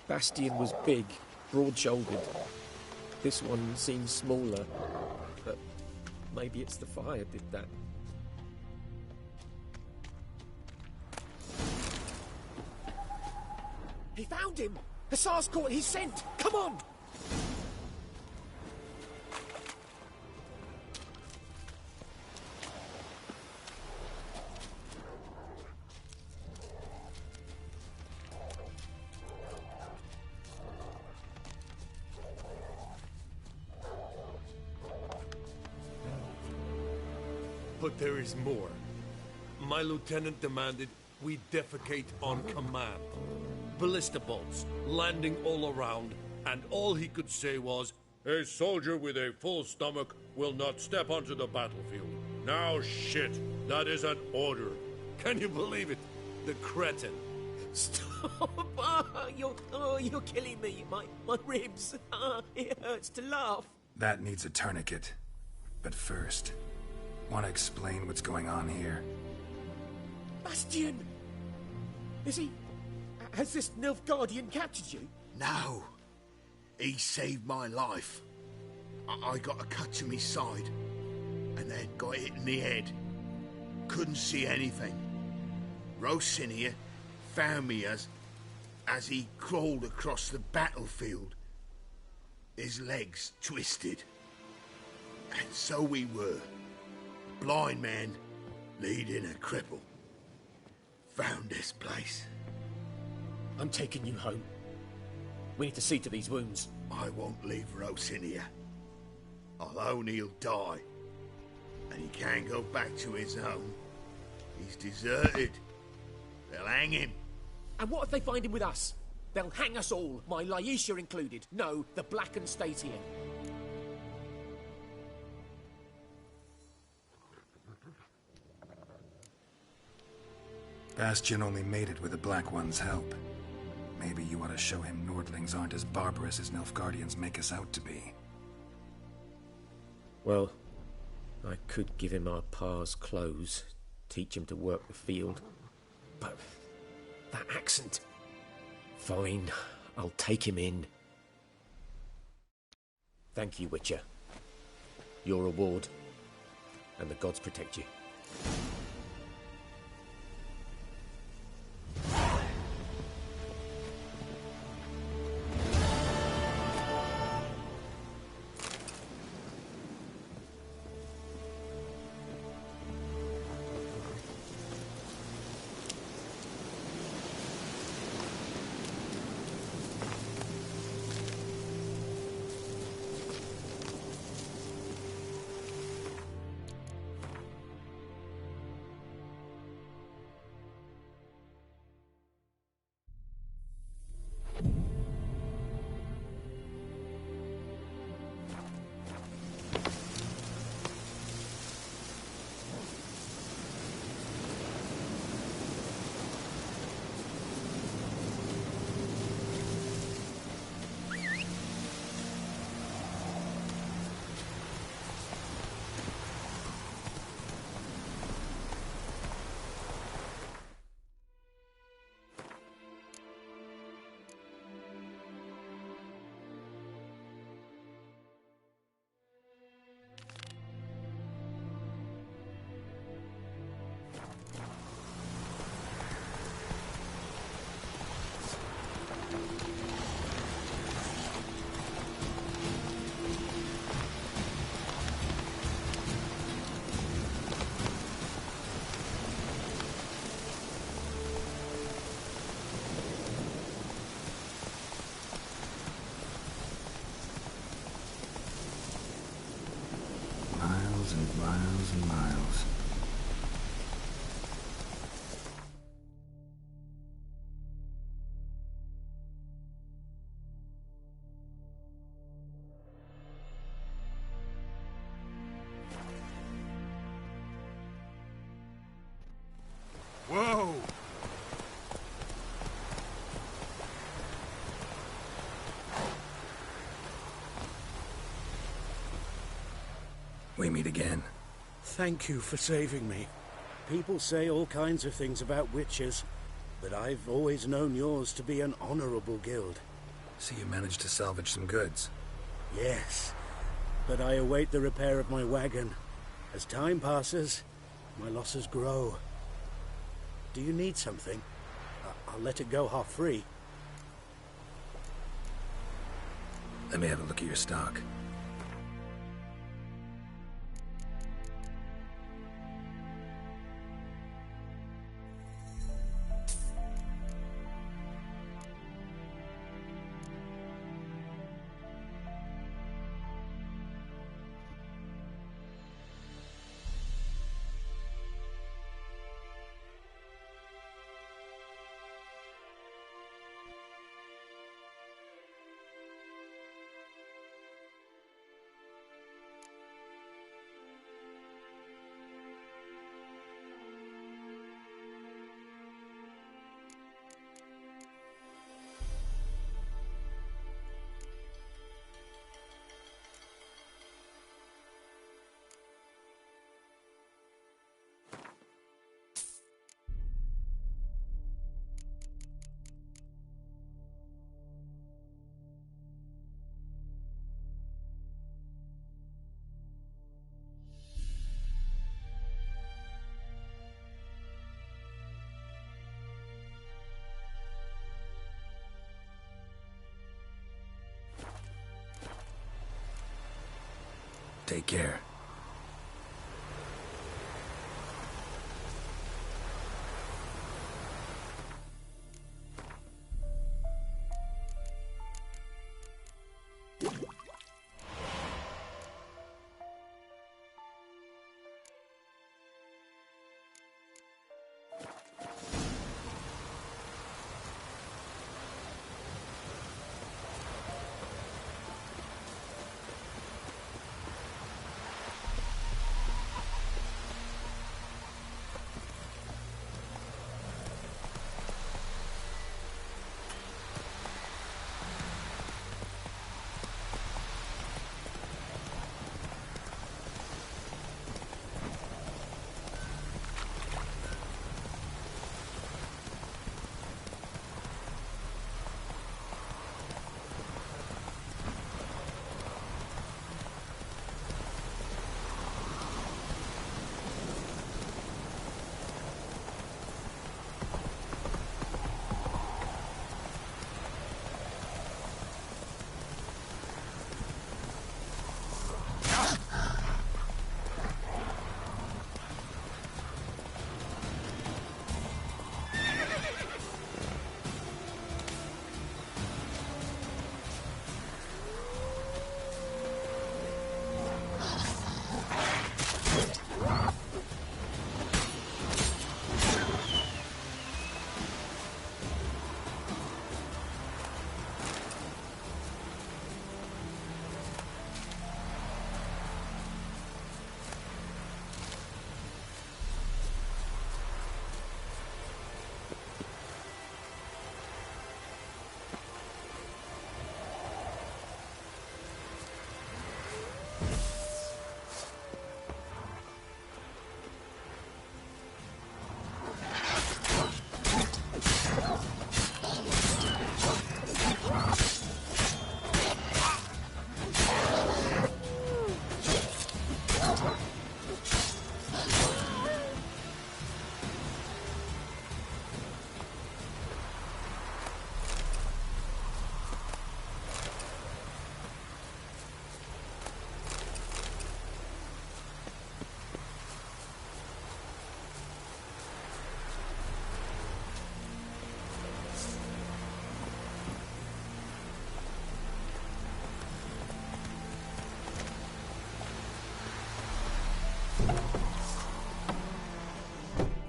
Bastion was big, broad-shouldered. This one seems smaller, but maybe it's the fire did that. He found him! Hussar's caught his scent! Come on! But there is more. My lieutenant demanded we defecate on command. Ballista bolts, landing all around, and all he could say was, "A soldier with a full stomach will not step onto the battlefield." Now shit, that is an order. Can you believe it? The cretin. Stop! You're killing me. My ribs. It hurts to laugh. That needs a tourniquet. But first, want to explain what's going on here? Bastion! Has this Nilfgaardian captured you? No. He saved my life. I got a cut to my side, and then got hit in the head. Couldn't see anything. Rosinia found me as he crawled across the battlefield. His legs twisted. And so we were. Blind man leading a cripple. Found this place. I'm taking you home. We need to see to these wounds. I won't leave Rosinia. Although he'll die. And he can't go back to his home. He's deserted. They'll hang him. And what if they find him with us? They'll hang us all, my Laisha included. No, the Blacken stays here. Bastion only made it with the Black One's help. Maybe you ought to show him Nordlings aren't as barbarous as Nilfgaardians make us out to be. Well, I could give him our pa's clothes, teach him to work the field. But that accent... Fine, I'll take him in. Thank you, Witcher. Your reward, and the gods protect you. Miles and miles and miles. Whoa! We meet again. Thank you for saving me. People say all kinds of things about witches, but I've always known yours to be an honorable guild. So you managed to salvage some goods? Yes, but I await the repair of my wagon. As time passes, my losses grow. Do you need something? I'll let it go half-free. Let me have a look at your stock. Take care.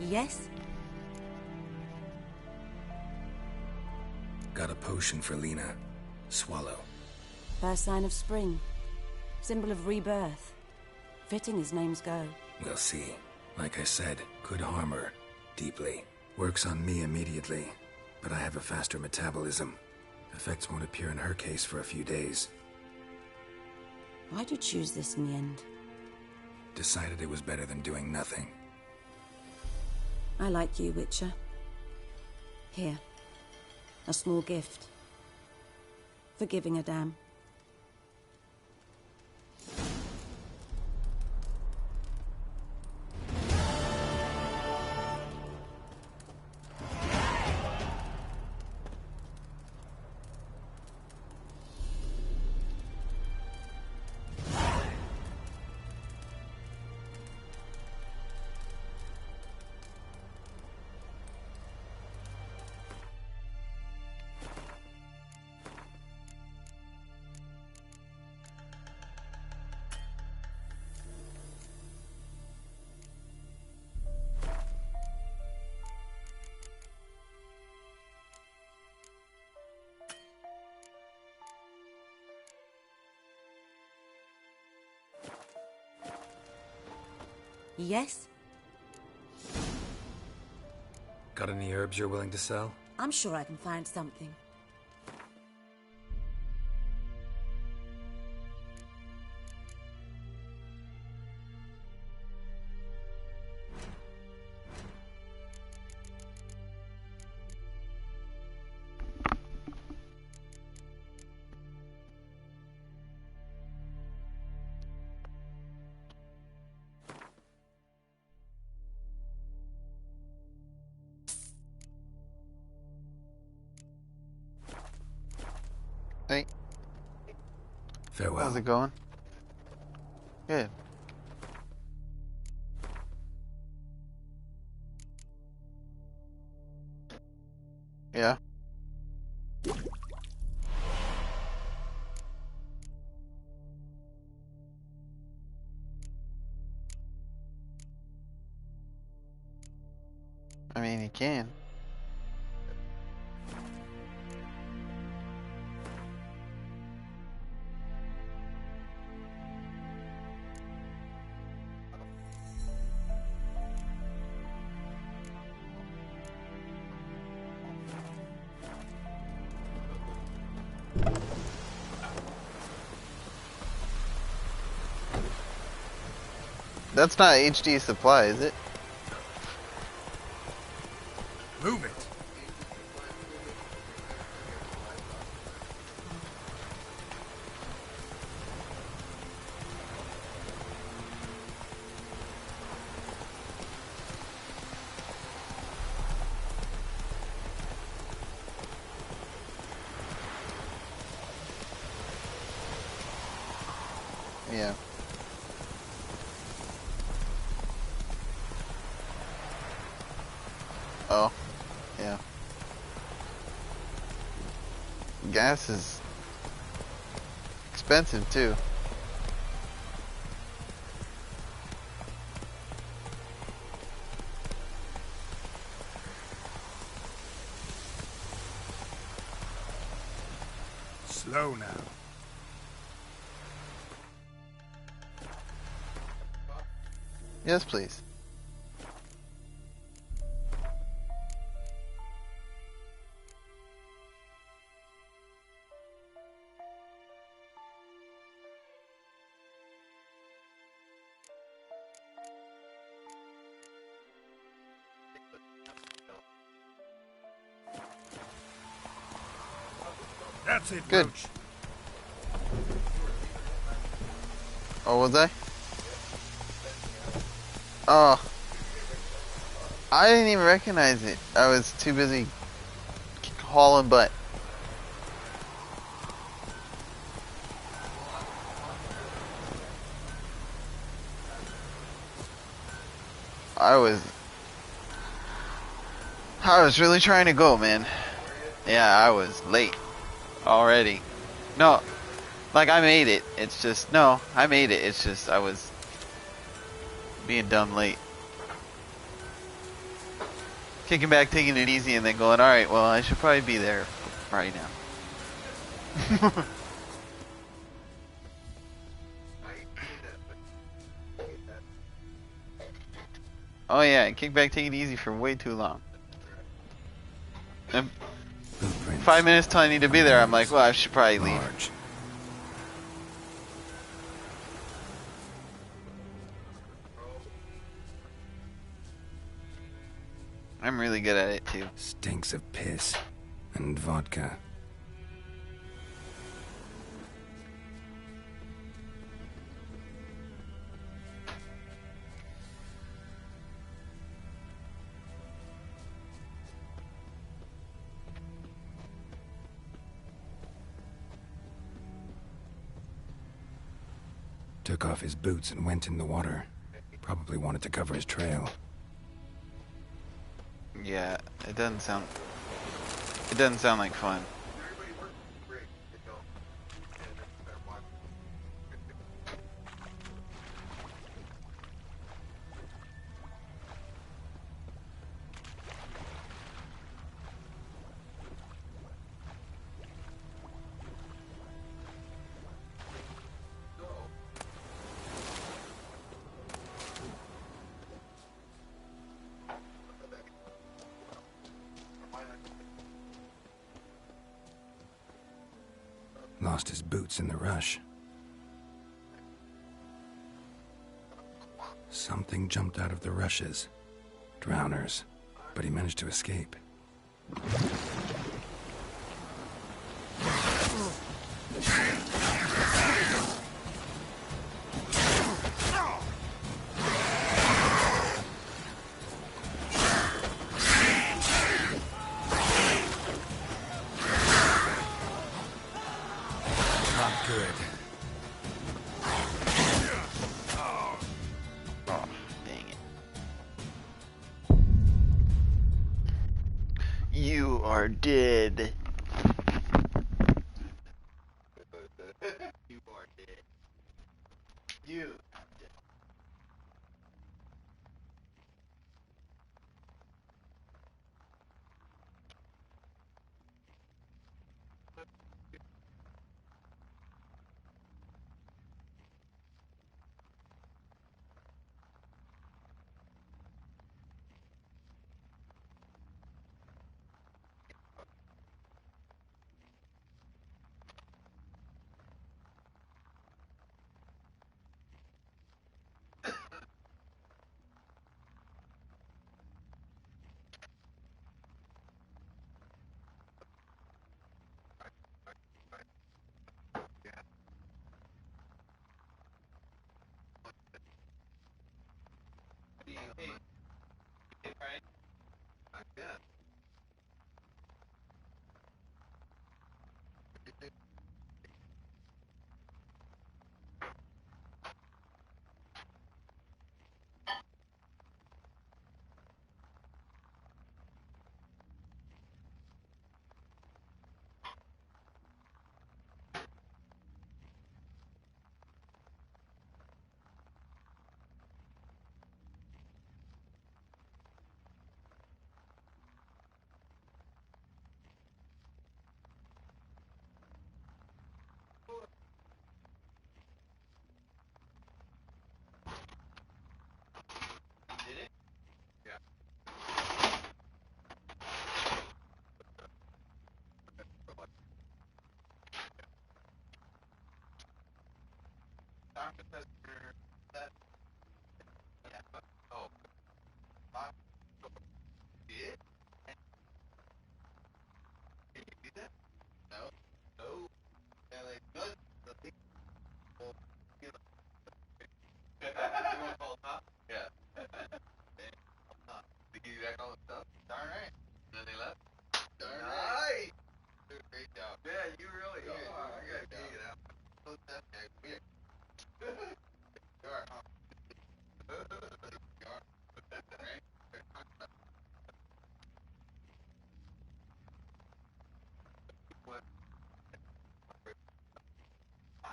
Yes? Got a potion for Lena. Swallow. First sign of spring. Symbol of rebirth. Fitting as names go. We'll see. Like I said, could harm her. Deeply. Works on me immediately, but I have a faster metabolism. Effects won't appear in her case for a few days. Why'd you choose this in the end? Decided it was better than doing nothing. I like you, Witcher. Here. A small gift. For giving a damn. Yes? Got any herbs you're willing to sell? I'm sure I can find something. Hey. Farewell. How's it going? Good. Yeah. I mean, you can. That's not HD supply, is it? Move it. Yeah. Oh, yeah. Gas is expensive too. Slow now. Yes, please. That's it, Good. Roach. Oh, was I? Oh. I didn't even recognize it. I was too busy hauling butt. I was really trying to go, man. Yeah, I was late already. No, like I made it. It's just, no, I made it. It's just I was being dumb late. Kicking back, taking it easy, and then going, alright, well, I should probably be there right now. Oh yeah, kick back, take it easy for way too long. And 5 minutes till I need to be there, I'm like, well, I should probably leave. I'm really good at it too. Stinks of piss and vodka. Took off his boots and went in the water. Probably wanted to cover his trail. Yeah, it doesn't sound like fun. Lost his boots in the rush. Something jumped out of the rushes. Drowners. But he managed to escape. Dead. You are dead. You. No.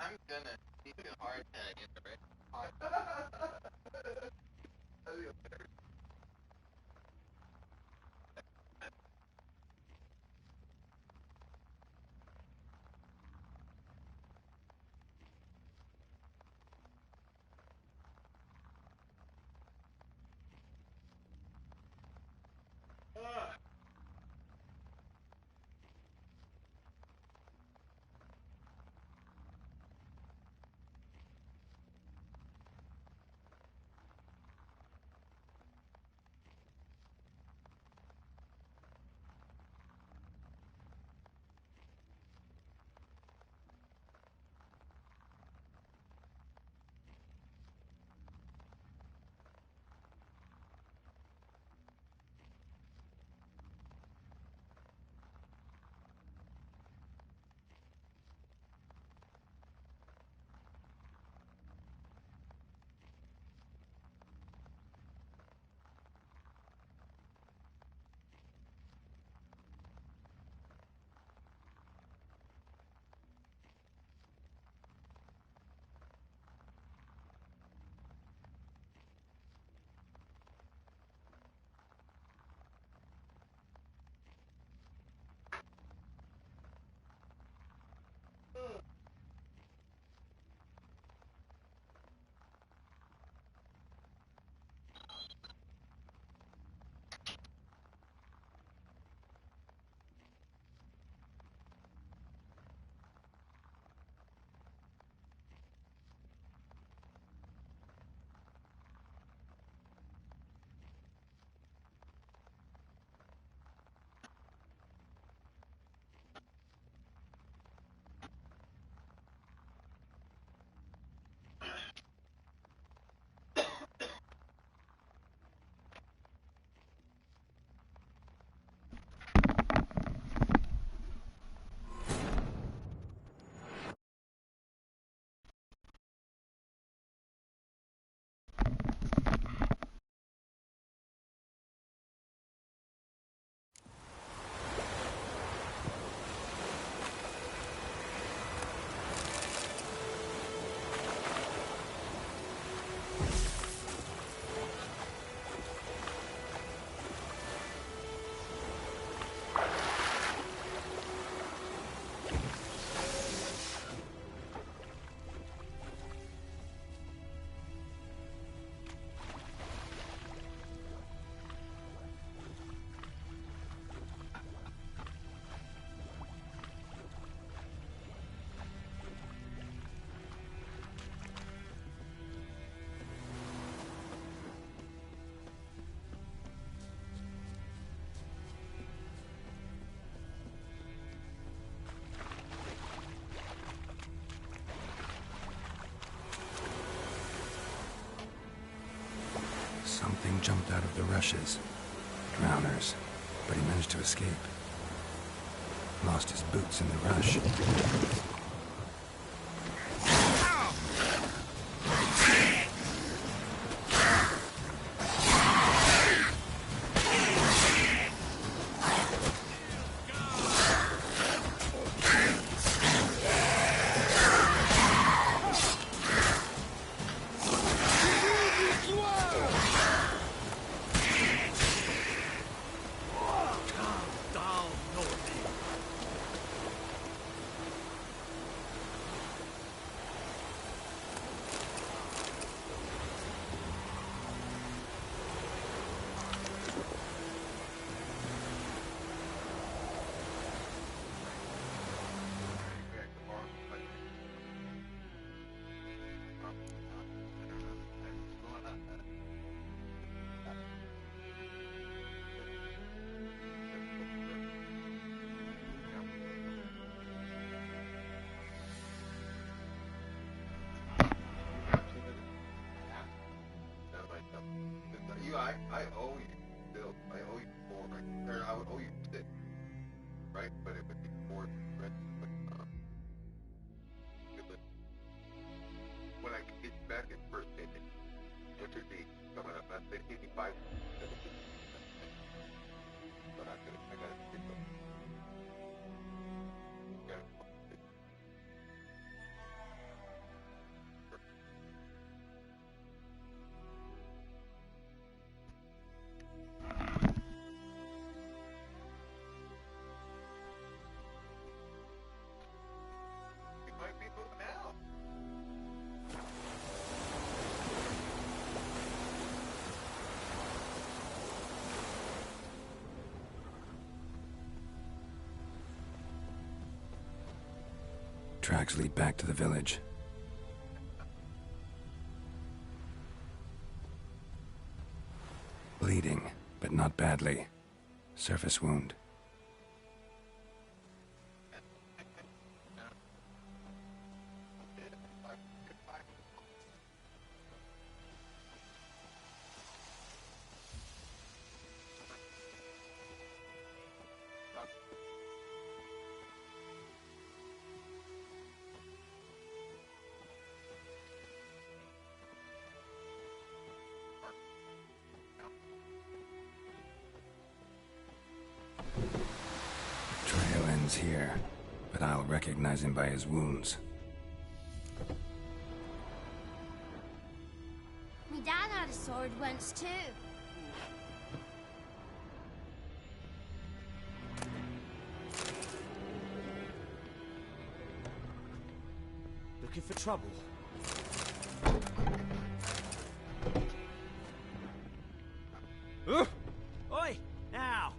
I'm gonna need a hard tag in the right. Something jumped out of the rushes. Drowners. But he managed to escape. Lost his boots in the rush. I owe you still. I owe you 4, right? Or I would owe you 6, right? But it would be 4, right? But, when I get you back in first payment, which would be coming up, I'd say 85. But I gotta get them. tracks lead back to the village. Bleeding, but not badly. Surface wound. Here, but I'll recognize him by his wounds. Me dad had a sword once too. Looking for trouble? Oi! Now!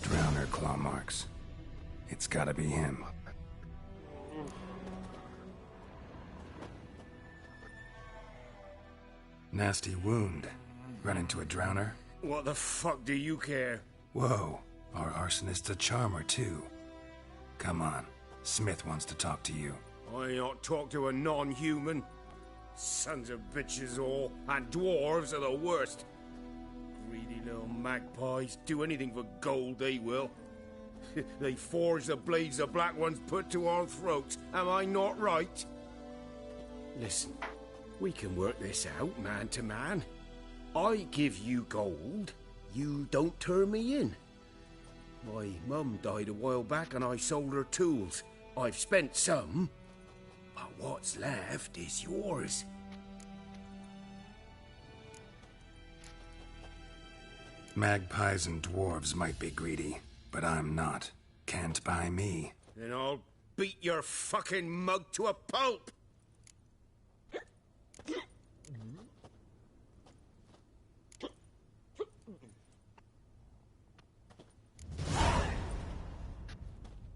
Drowner claw marks. It's gotta be him. Nasty wound. Run into a drowner? What the fuck do you care? Whoa, our arsonist's a charmer too. Come on, Smith wants to talk to you. I not talk to a non-human. Sons of bitches all, and dwarves are the worst. Greedy little magpies, do anything for gold, they will. They forge the blades the black ones put to our throats, am I not right? Listen, we can work this out, man to man. I give you gold, you don't turn me in. My mum died a while back and I sold her tools. I've spent some, but what's left is yours. Magpies and dwarves might be greedy, but I'm not. Can't buy me. Then I'll beat your fucking mug to a pulp!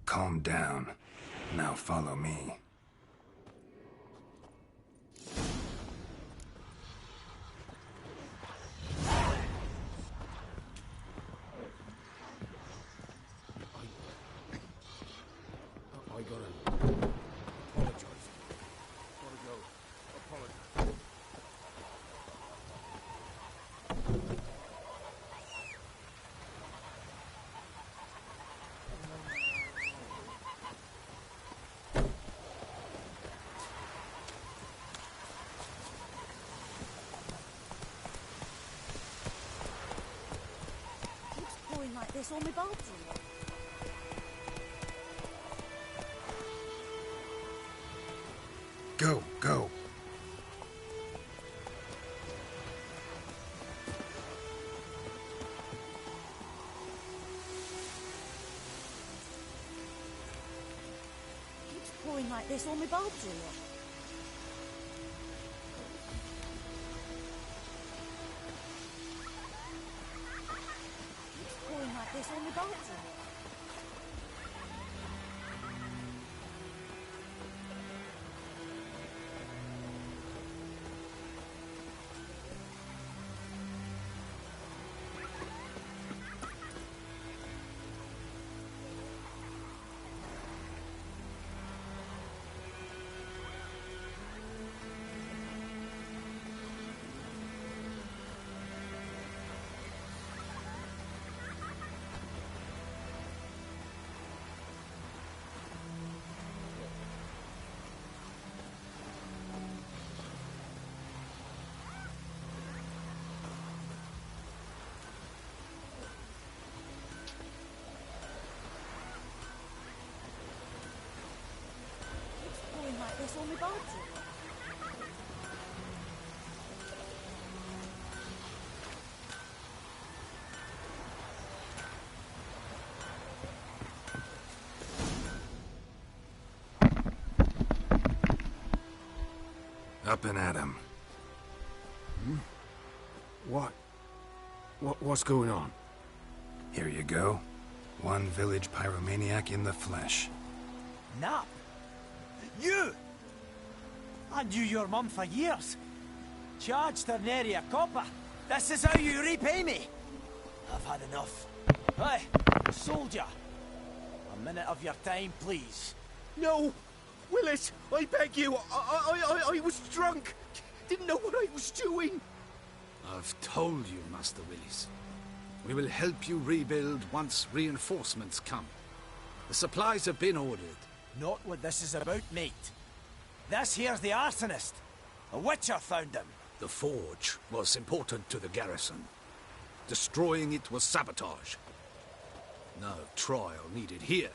Calm down. Now follow me. I gotta apologize. Gotta go. Apologize. Keeps pouring like this on my bulbs. Go, go. Keeps pouring like this on my bulbs or what? Keeps pouring like this on my bulbs or what? saw me body. Up and at 'em. What's going on? Here you go. One village pyromaniac in the flesh. Nap? You? I knew your mum for years. Charged her nary a copper. This is how you repay me. I've had enough. Hey, soldier. A minute of your time, please. No! Willis, I beg you. I was drunk. Didn't know what I was doing. I've told you, Master Willis. We will help you rebuild once reinforcements come. The supplies have been ordered. Not what this is about, mate. This here's the arsonist. A witcher found him. The forge was important to the garrison. Destroying it was sabotage. No trial needed here.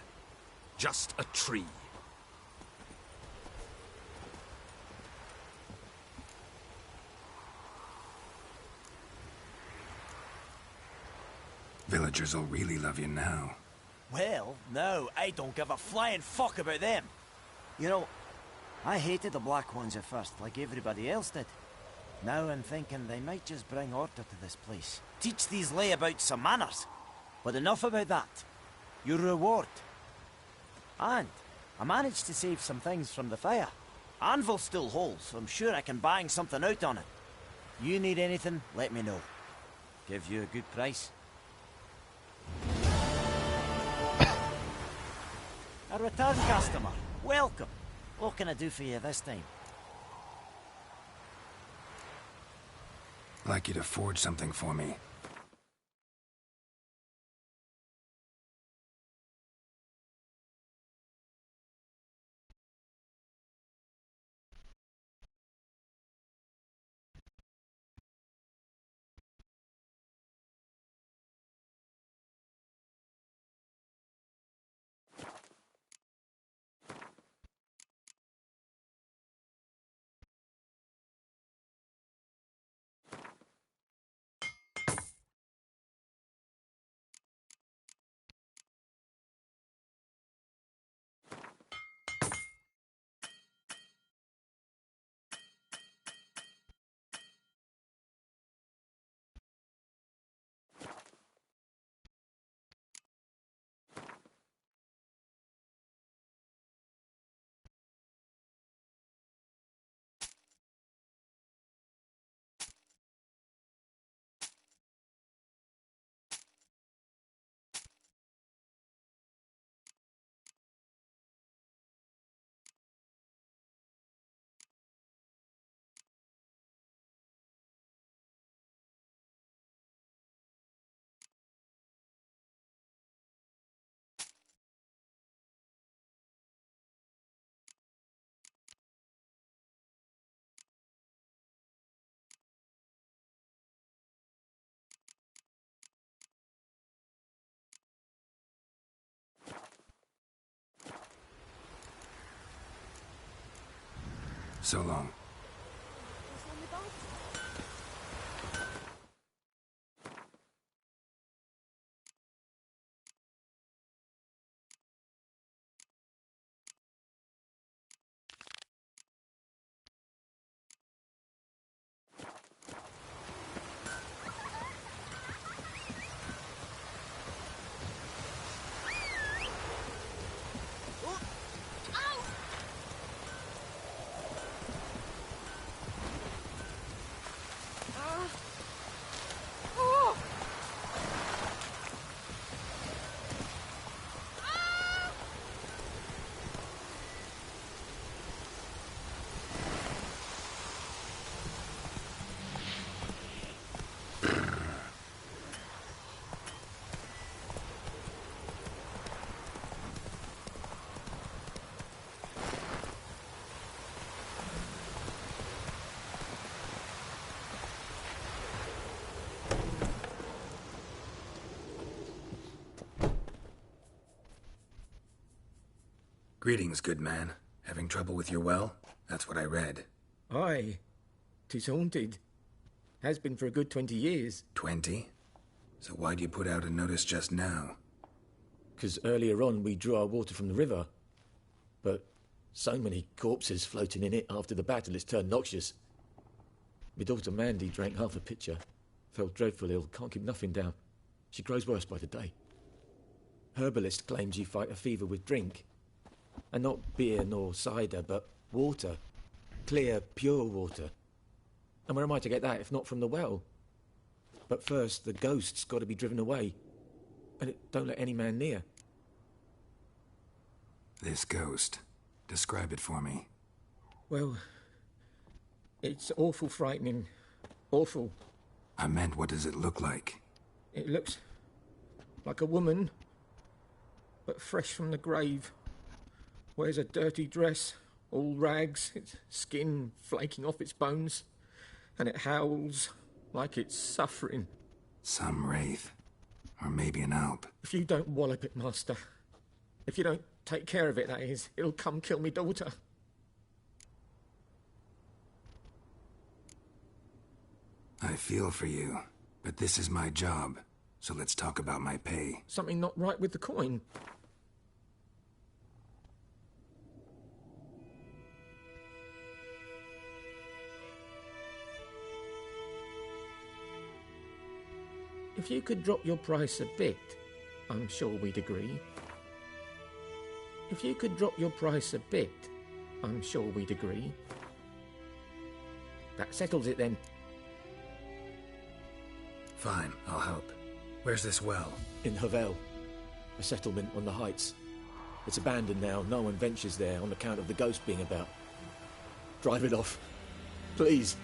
Just a tree. Villagers will really love you now. Well, no, I don't give a flying fuck about them. You know, I hated the Black Ones at first, like everybody else did. Now I'm thinking they might just bring order to this place. Teach these layabouts some manners. But enough about that. Your reward. And I managed to save some things from the fire. Anvil still holds, so I'm sure I can bang something out on it. You need anything, let me know. Give you a good price. A return customer. Welcome. What can I do for you this time? I'd like you to forge something for me. So long. Greetings, good man. Having trouble with your well? That's what I read. Aye. 'Tis haunted. Has been for a good 20 years. 20? So why'd you put out a notice just now? 'Cause earlier on we drew our water from the river. But so many corpses floating in it after the battle it's turned noxious. My daughter Mandy drank half a pitcher. Fell dreadful ill, can't keep nothing down. She grows worse by the day. Herbalist claims you fight a fever with drink. And not beer nor cider, but water. Clear, pure water. And where am I to get that if not from the well? But first, the ghost's got to be driven away. And it don't let any man near. This ghost. Describe it for me. Well, it's awful frightening. Awful. I meant, what does it look like? It looks like a woman, but fresh from the grave. Wears a dirty dress, all rags, its skin flaking off its bones, and it howls like it's suffering. Some wraith. Or maybe an alp. If you don't wallop it, Master, if you don't take care of it, that is, it'll come kill me daughter. I feel for you, but this is my job, so let's talk about my pay. Something not right with the coin. If you could drop your price a bit, I'm sure we'd agree. If you could drop your price a bit, I'm sure we'd agree. That settles it then. Fine, I'll help. Where's this well? In Havel, a settlement on the heights. It's abandoned now, no one ventures there on account of the ghost being about. Drive it off, please.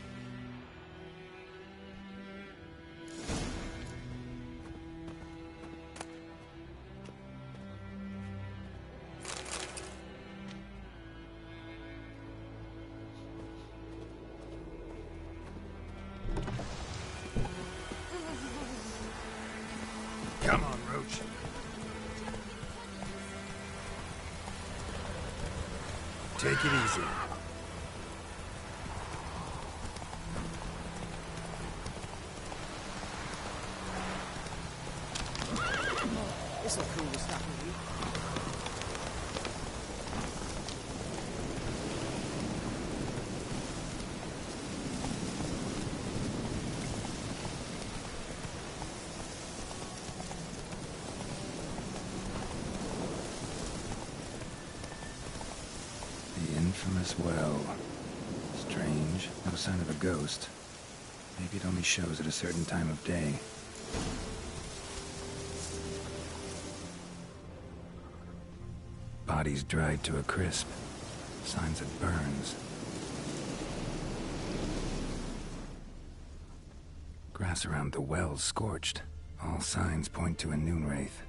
Come on, Roach. Take it easy. This'll cool the stuff with you. The infamous well. Strange. No sign of a ghost. Maybe it only shows at a certain time of day. Bodies dried to a crisp. Signs of burns. Grass around the well's scorched. All signs point to a noon wraith.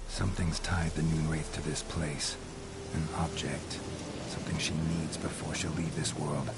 Something's tied the Noon Wraith to this place. An object. Something she needs before she'll leave this world.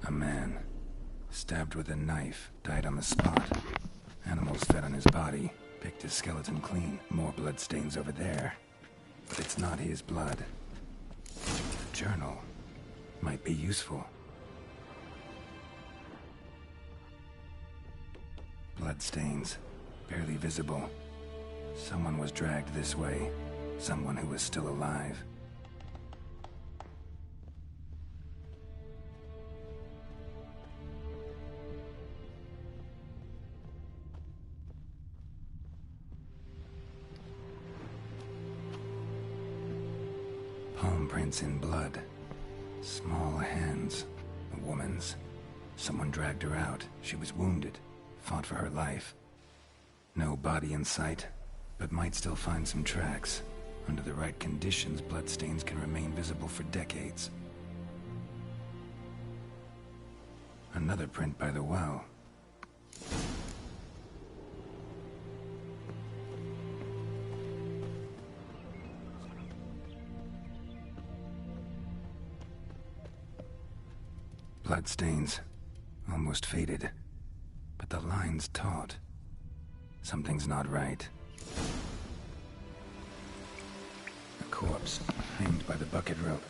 A man, stabbed with a knife, died on the spot. Animals fed on his body, picked his skeleton clean. More bloodstains over there. But it's not his blood. The journal might be useful. Bloodstains, barely visible. Someone was dragged this way. Someone who was still alive. Palm prints in blood. Small hands. A woman's. Someone dragged her out. She was wounded. Fought for her life. No body in sight, but might still find some tracks. Under the right conditions, bloodstains can remain visible for decades. Another print by the well. Bloodstains. Almost faded. But the line's taut. Something's not right. A corpse, hanged by the bucket rope.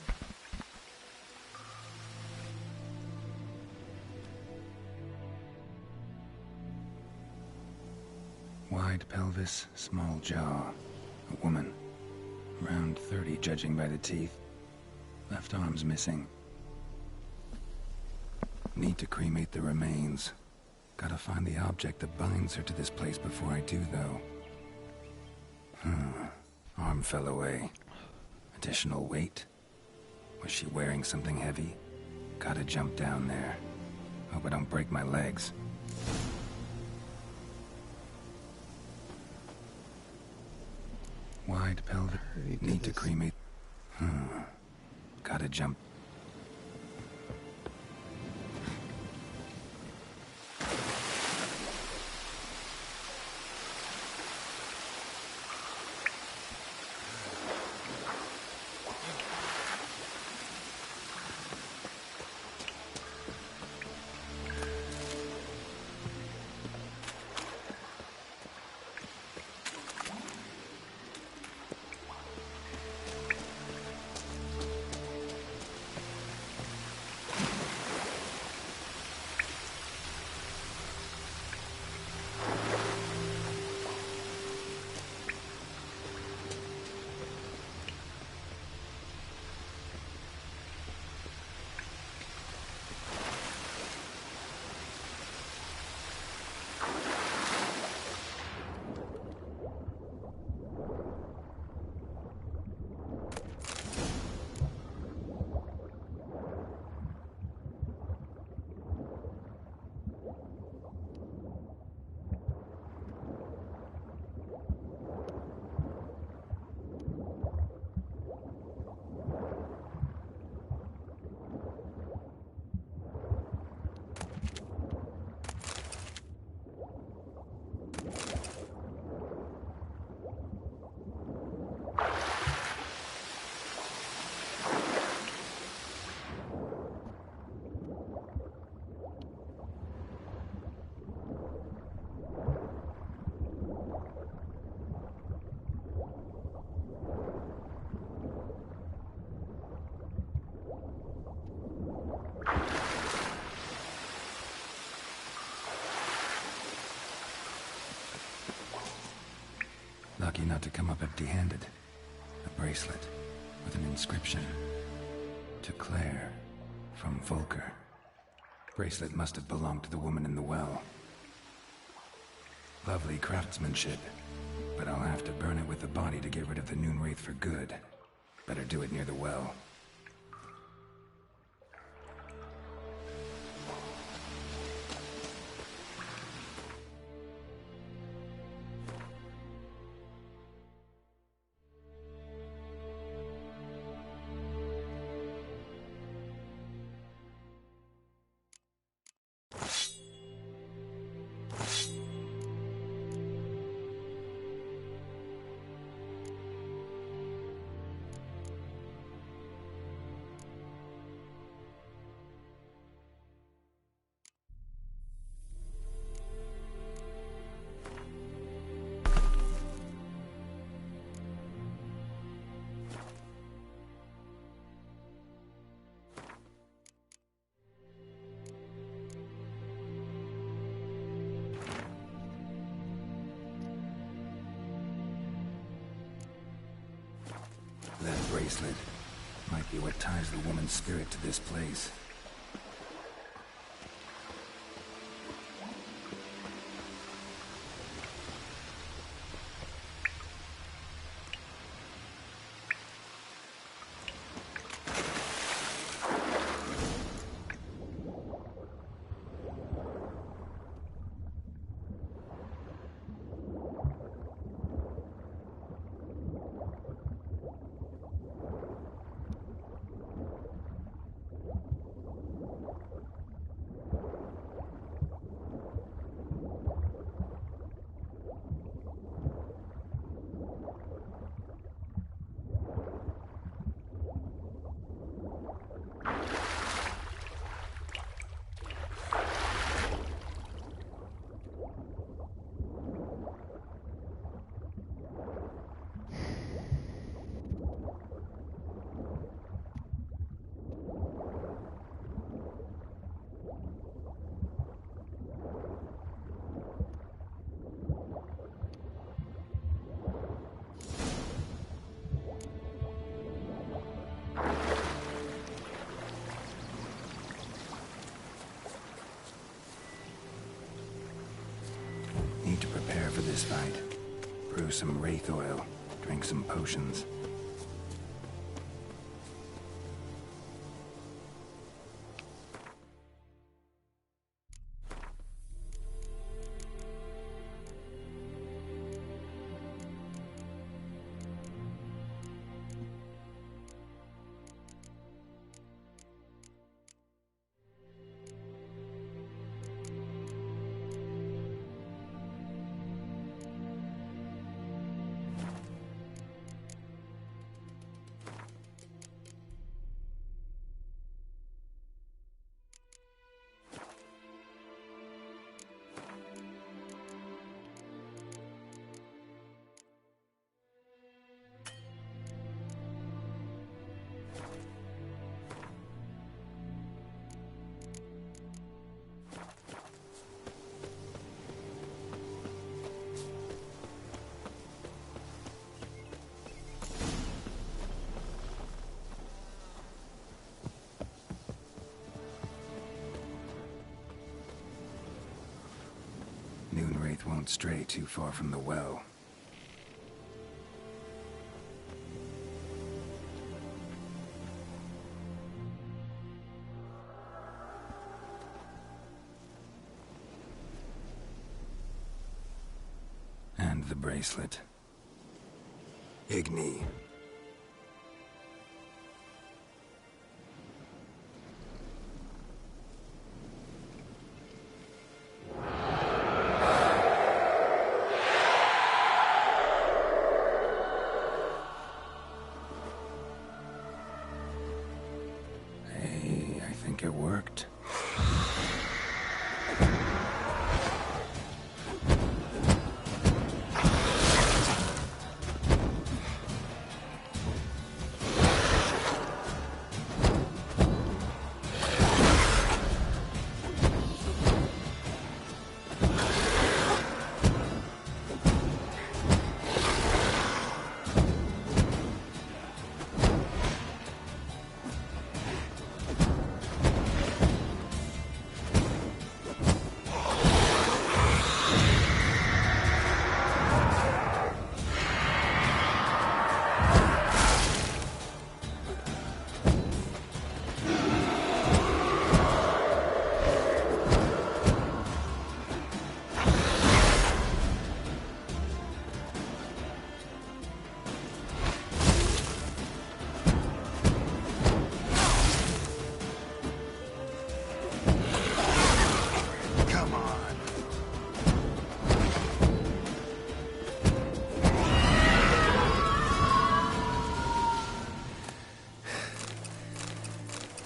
Wide pelvis, small jaw. A woman. Around 30, judging by the teeth. Left arm's missing. Need to cremate the remains. Gotta find the object that binds her to this place before I do, though. Arm fell away. Additional weight? Was she wearing something heavy? Gotta jump down there. Hope I don't break my legs. Wide pelvic. Need to cremate. Gotta jump. Lucky not to come up empty-handed. A bracelet with an inscription. To Claire, from Volker. Bracelet must have belonged to the woman in the well. Lovely craftsmanship, but I'll have to burn it with the body to get rid of the Noon Wraith for good. Better do it near the well. bracelet. Might be what ties the woman's spirit to this place. Need to prepare for this fight. Brew some wraith oil, drink some potions. Moonwraith won't stray too far from the well. And the bracelet. Igni. It worked.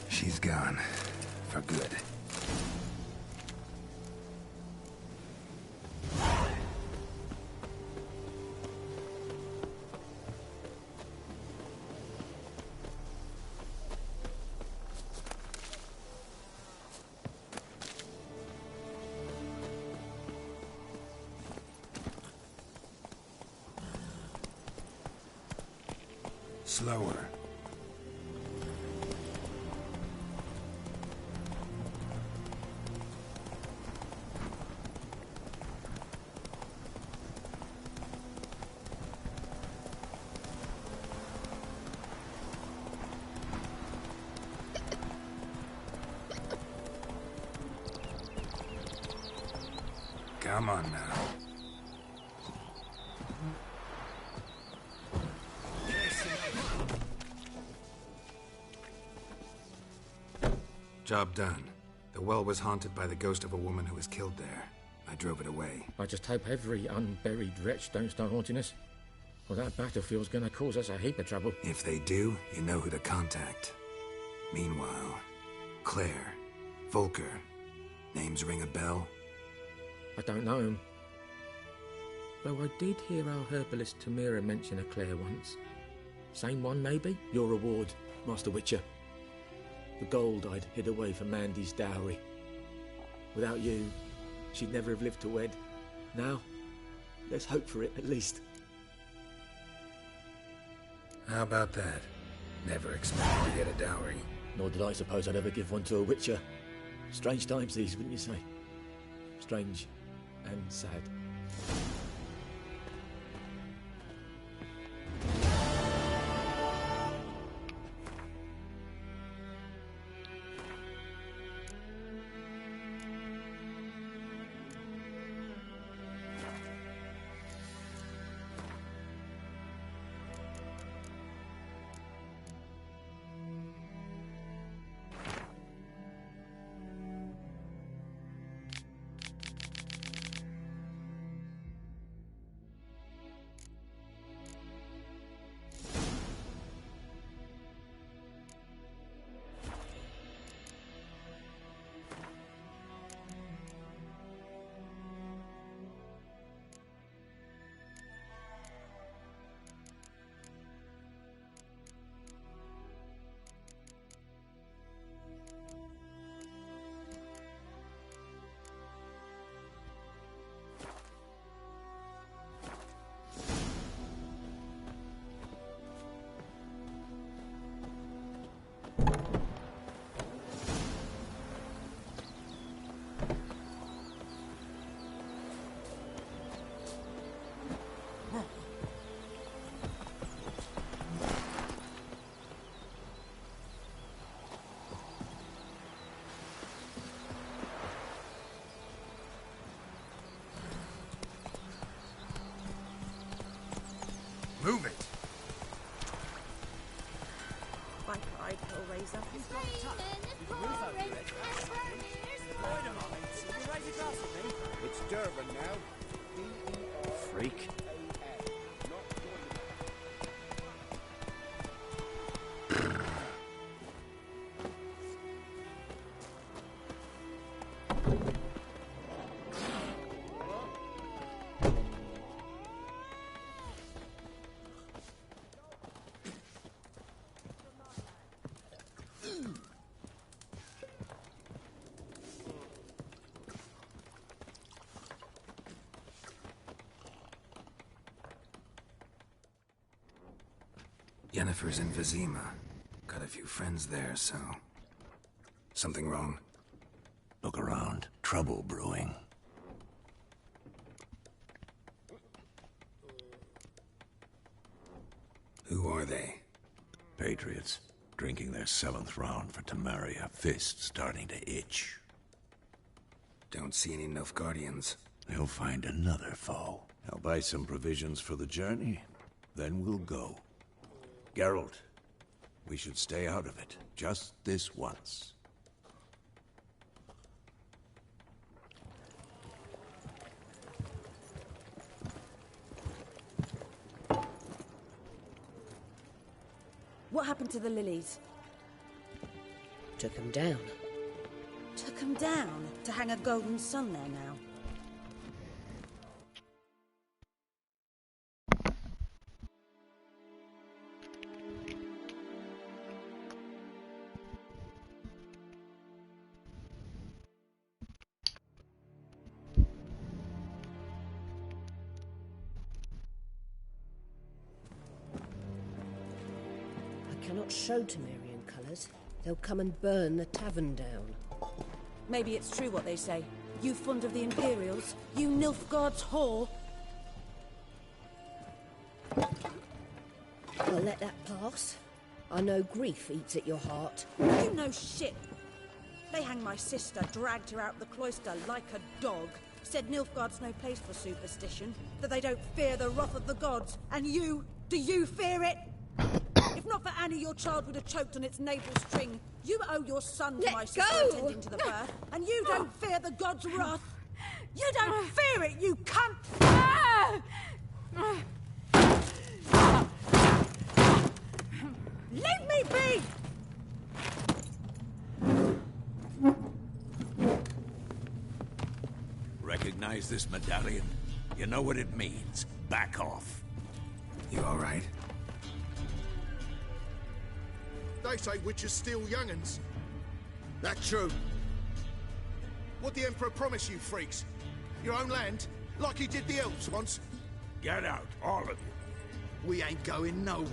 She's gone. For good. Slower. Come on now. Job done. The well was haunted by the ghost of a woman who was killed there. I drove it away. I just hope every unburied wretch don't start haunting us. Well, that battlefield's gonna cause us a heap of trouble. If they do, you know who to contact. Meanwhile, Claire, Volker, names ring a bell? I don't know him. Though I did hear our herbalist Tamira mention a Claire once. Same one, maybe? Your reward, Master Witcher. The gold I'd hid away for Mandy's dowry. Without you, she'd never have lived to wed. Now, let's hope for it, at least. How about that? Never expected to get a dowry. Nor did I suppose I'd ever give one to a Witcher. Strange times these, wouldn't you say? Strange and sad. Move it! My pride will raise up his It's Durban now. Freak. Yennefer's in Vizima. Got a few friends there, so... Something wrong? Look around. Trouble brewing. Who are they? Patriots. Drinking their 7th round for Temeria. Fist starting to itch. Don't see any Nilfgaardians. They'll find another foe. I'll buy some provisions for the journey. Then we'll go. Geralt, we should stay out of it. Just this once. What happened to the lilies? Took him down. Took them down to hang a golden sun there now. I cannot show Temerian colours. They'll come and burn the tavern down. Maybe it's true what they say. You fond of the Imperials? You Nilfgaard's whore? I'll let that pass. I know grief eats at your heart. You know shit. They hanged my sister, dragged her out the cloister like a dog. Said Nilfgaard's no place for superstition, that they don't fear the wrath of the gods. And you? Do you fear it? If not for Annie, your child would have choked on its navel string. You owe your son to my sister attending to the birth, and you don't fear the gods' wrath. You don't fear it, you cunt! Leave me be! Recognize this medallion? You know what it means. Back off. You all right? They say witches steal young'uns. That true. What the Emperor promise you, freaks? Your own land? Like he did the elves once? Get out, all of you. We ain't going nowhere.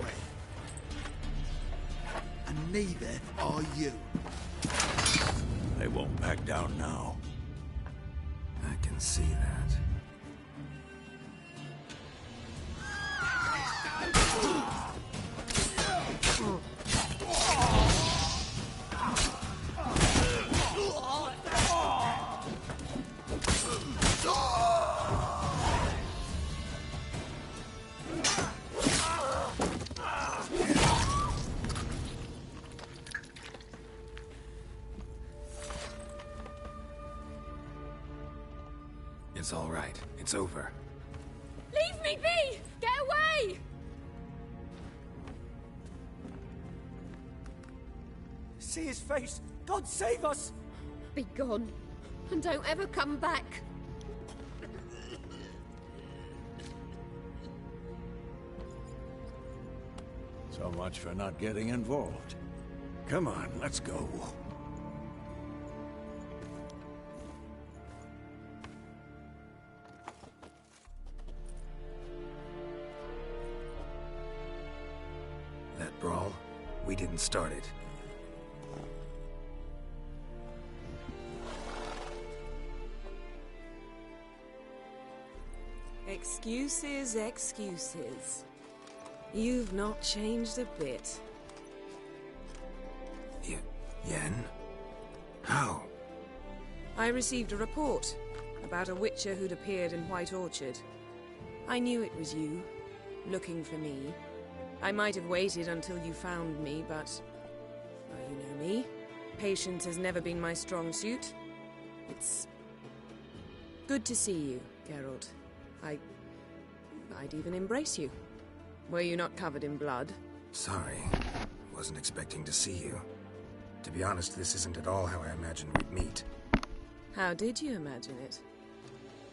And neither are you. They won't back down now. I can see that. It's all right. It's over. Leave me be! Get away! See his face! God save us! Be gone, and don't ever come back. So much for not getting involved. Come on, let's go. That brawl, we didn't start it. Excuses, excuses. You've not changed a bit. Yen? How? I received a report about a witcher who'd appeared in White Orchard. I knew it was you, looking for me. I might have waited until you found me, but... well, you know me. Patience has never been my strong suit. It's... good to see you, Geralt. I'd even embrace you. Were you not covered in blood? Sorry. Wasn't expecting to see you. To be honest, this isn't at all how I imagined we'd meet. How did you imagine it?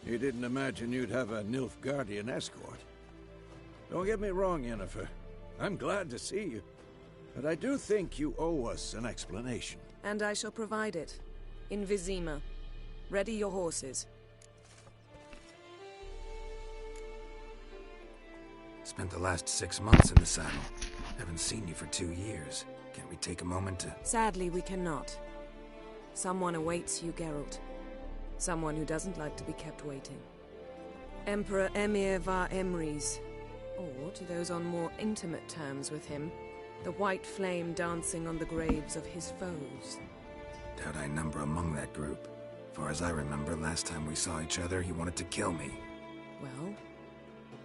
You didn't imagine you'd have a Nilfgaardian escort. Don't get me wrong, Yennefer. I'm glad to see you. But I do think you owe us an explanation. And I shall provide it. In Vizima. Ready your horses. Spent the last 6 months in the saddle. Haven't seen you for 2 years. Can't we take a moment to... Sadly, we cannot. Someone awaits you, Geralt. Someone who doesn't like to be kept waiting. Emperor Emhyr var Emreis. Or, to those on more intimate terms with him, the white flame dancing on the graves of his foes. Doubt I number among that group. Far as I remember, last time we saw each other, he wanted to kill me. Well,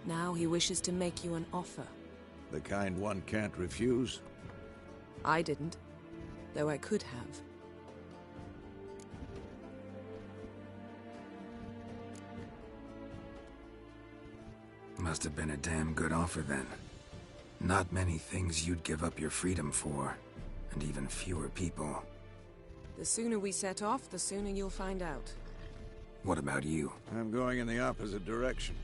now he wishes to make you an offer. The kind one can't refuse? I didn't, though I could have. Must have been a damn good offer then. Not many things you'd give up your freedom for, and even fewer people. The sooner we set off, the sooner you'll find out. What about you? I'm going in the opposite direction.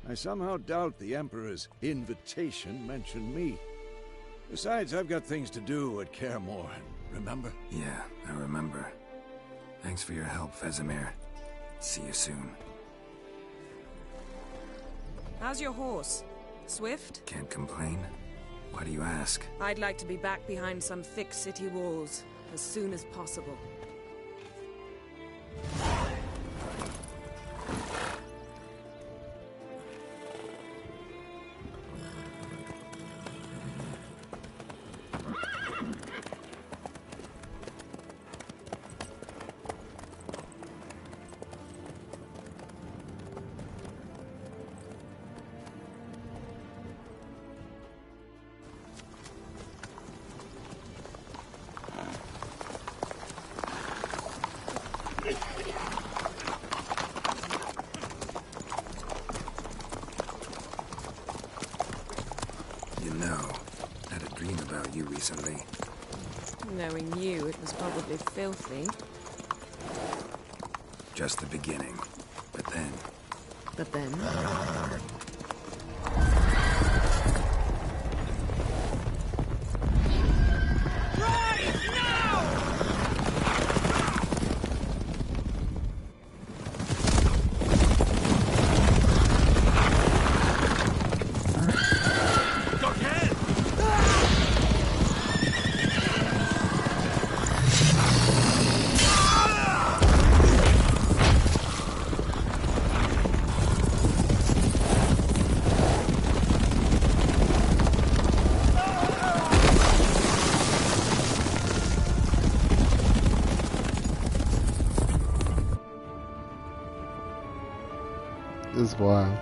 I somehow doubt the Emperor's invitation mentioned me. Besides, I've got things to do at Kaer Morhen, remember? Yeah, I remember. Thanks for your help, Vesemir. See you soon. How's your horse? Swift? Can't complain. Why do you ask? I'd like to be back behind some thick city walls as soon as possible. know. Had a dream about you recently. Knowing you, it was probably filthy. Just the beginning. But then... But then? It's wild.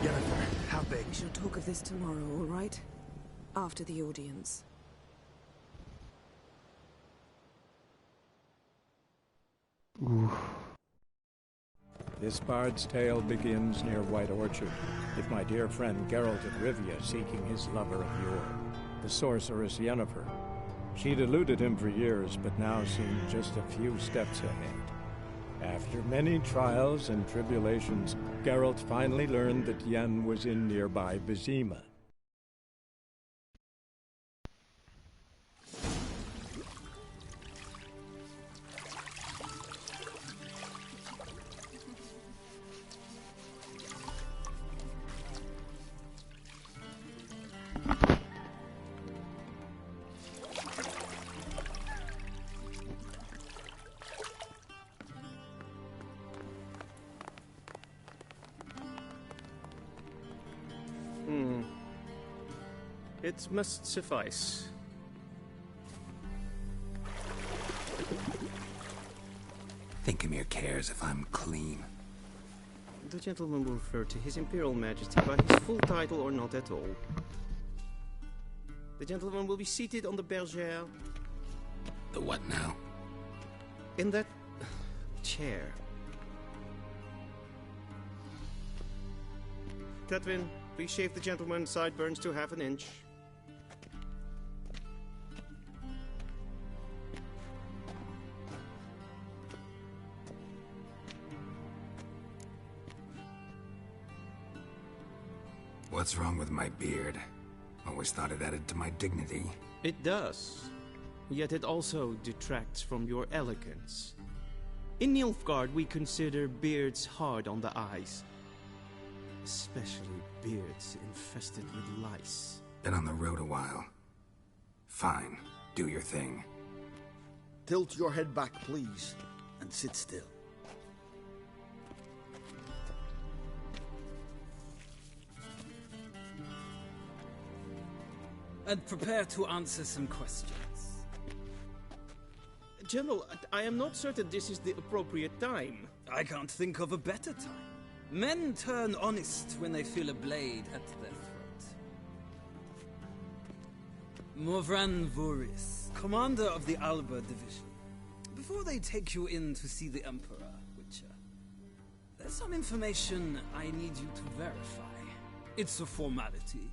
Yennefer, how big? We shall talk of this tomorrow, all right? After the audience. Oof. This bard's tale begins near White Orchard, with my dear friend Geralt of Rivia seeking his lover of yore, the sorceress Yennefer. She'd eluded him for years, but now seemed just a few steps ahead. After many trials and tribulations, Geralt finally learned that Yen was in nearby Vizima. It must suffice. Thinkamere cares if I'm clean. The gentleman will refer to His Imperial Majesty by his full title or not at all. The gentleman will be seated on the bergère. The what now? In that chair. Tedwin, please shave the gentleman's sideburns to half an inch. What's wrong with my beard? Always thought it added to my dignity. It does. Yet it also detracts from your elegance. In Nilfgaard, we consider beards hard on the eyes. Especially beards infested with lice. Been on the road a while. Fine. Do your thing. Tilt your head back, please, and sit still. And prepare to answer some questions. General, I am not certain this is the appropriate time. I can't think of a better time. Men turn honest when they feel a blade at their throat. Morvran Voorhis, commander of the Alba Division. Before they take you in to see the Emperor, Witcher, there's some information I need you to verify. It's a formality,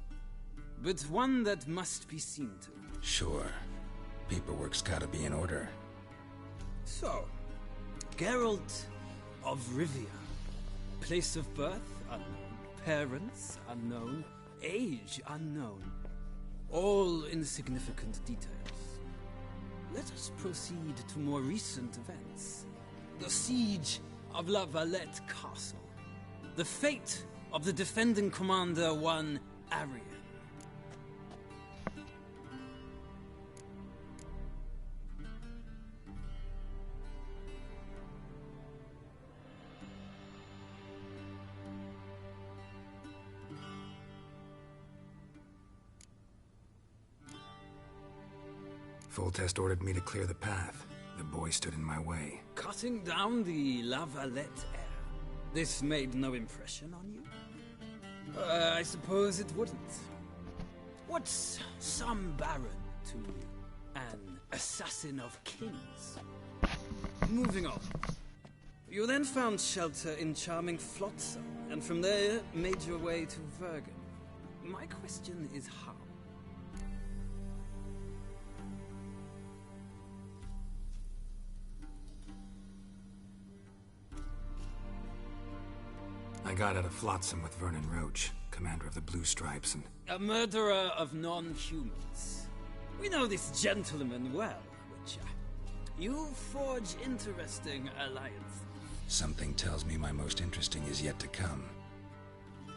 but one that must be seen to. Sure. Paperwork's gotta be in order. So, Geralt of Rivia. Place of birth unknown. Parents unknown. Age unknown. All insignificant details. Let us proceed to more recent events. The siege of La Valette Castle. The fate of the defending commander, one Arian. Foltest ordered me to clear the path. The boy stood in my way. Cutting down the La Valette heir. This made no impression on you? I suppose it wouldn't. What's some baron to an assassin of kings? Moving on. You then found shelter in charming Flotsam, and from there made your way to Vergen. My question is how? I got out of Flotsam with Vernon Roach, commander of the Blue Stripes, and... A murderer of non-humans. We know this gentleman well, Witcher. You forge interesting alliances. Something tells me my most interesting is yet to come.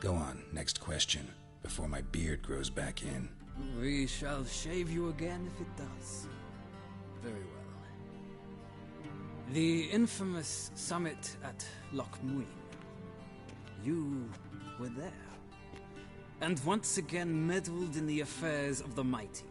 Go on, next question, before my beard grows back in. We shall shave you again if it does. Very well. The infamous summit at Loch Muin. You were there. And once again meddled in the affairs of the mighty.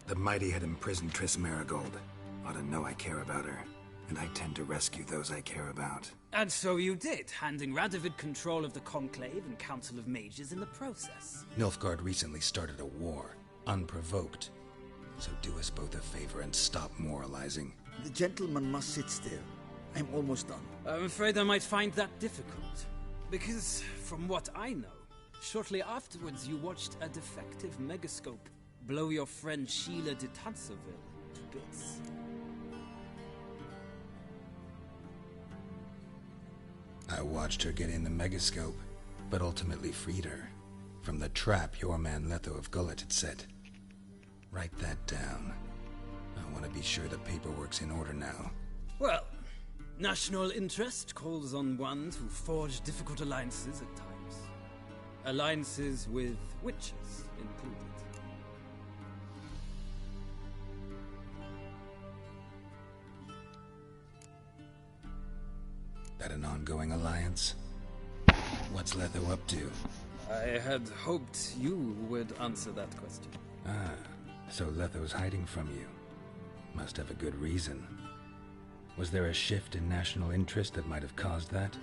The mighty had imprisoned Triss Marigold. Ought to know I care about her, and I tend to rescue those I care about. And so you did, handing Radovid control of the Conclave and Council of Mages in the process. Nilfgaard recently started a war, unprovoked. So do us both a favor and stop moralizing. The gentleman must sit still. I'm almost done. I'm afraid I might find that difficult. Because, from what I know, shortly afterwards you watched a defective megascope blow your friend Sheila de Tanserville to bits. I watched her get in the megascope, but ultimately freed her from the trap your man Letho of Gullet had set. Write that down. I want to be sure the paperwork's in order now. Well, national interest calls on one to forge difficult alliances at times. Alliances with witches included. That an ongoing alliance? What's Letho up to? I had hoped you would answer that question. Ah, so Letho's hiding from you. Must have a good reason. Was there a shift in national interest that might have caused that?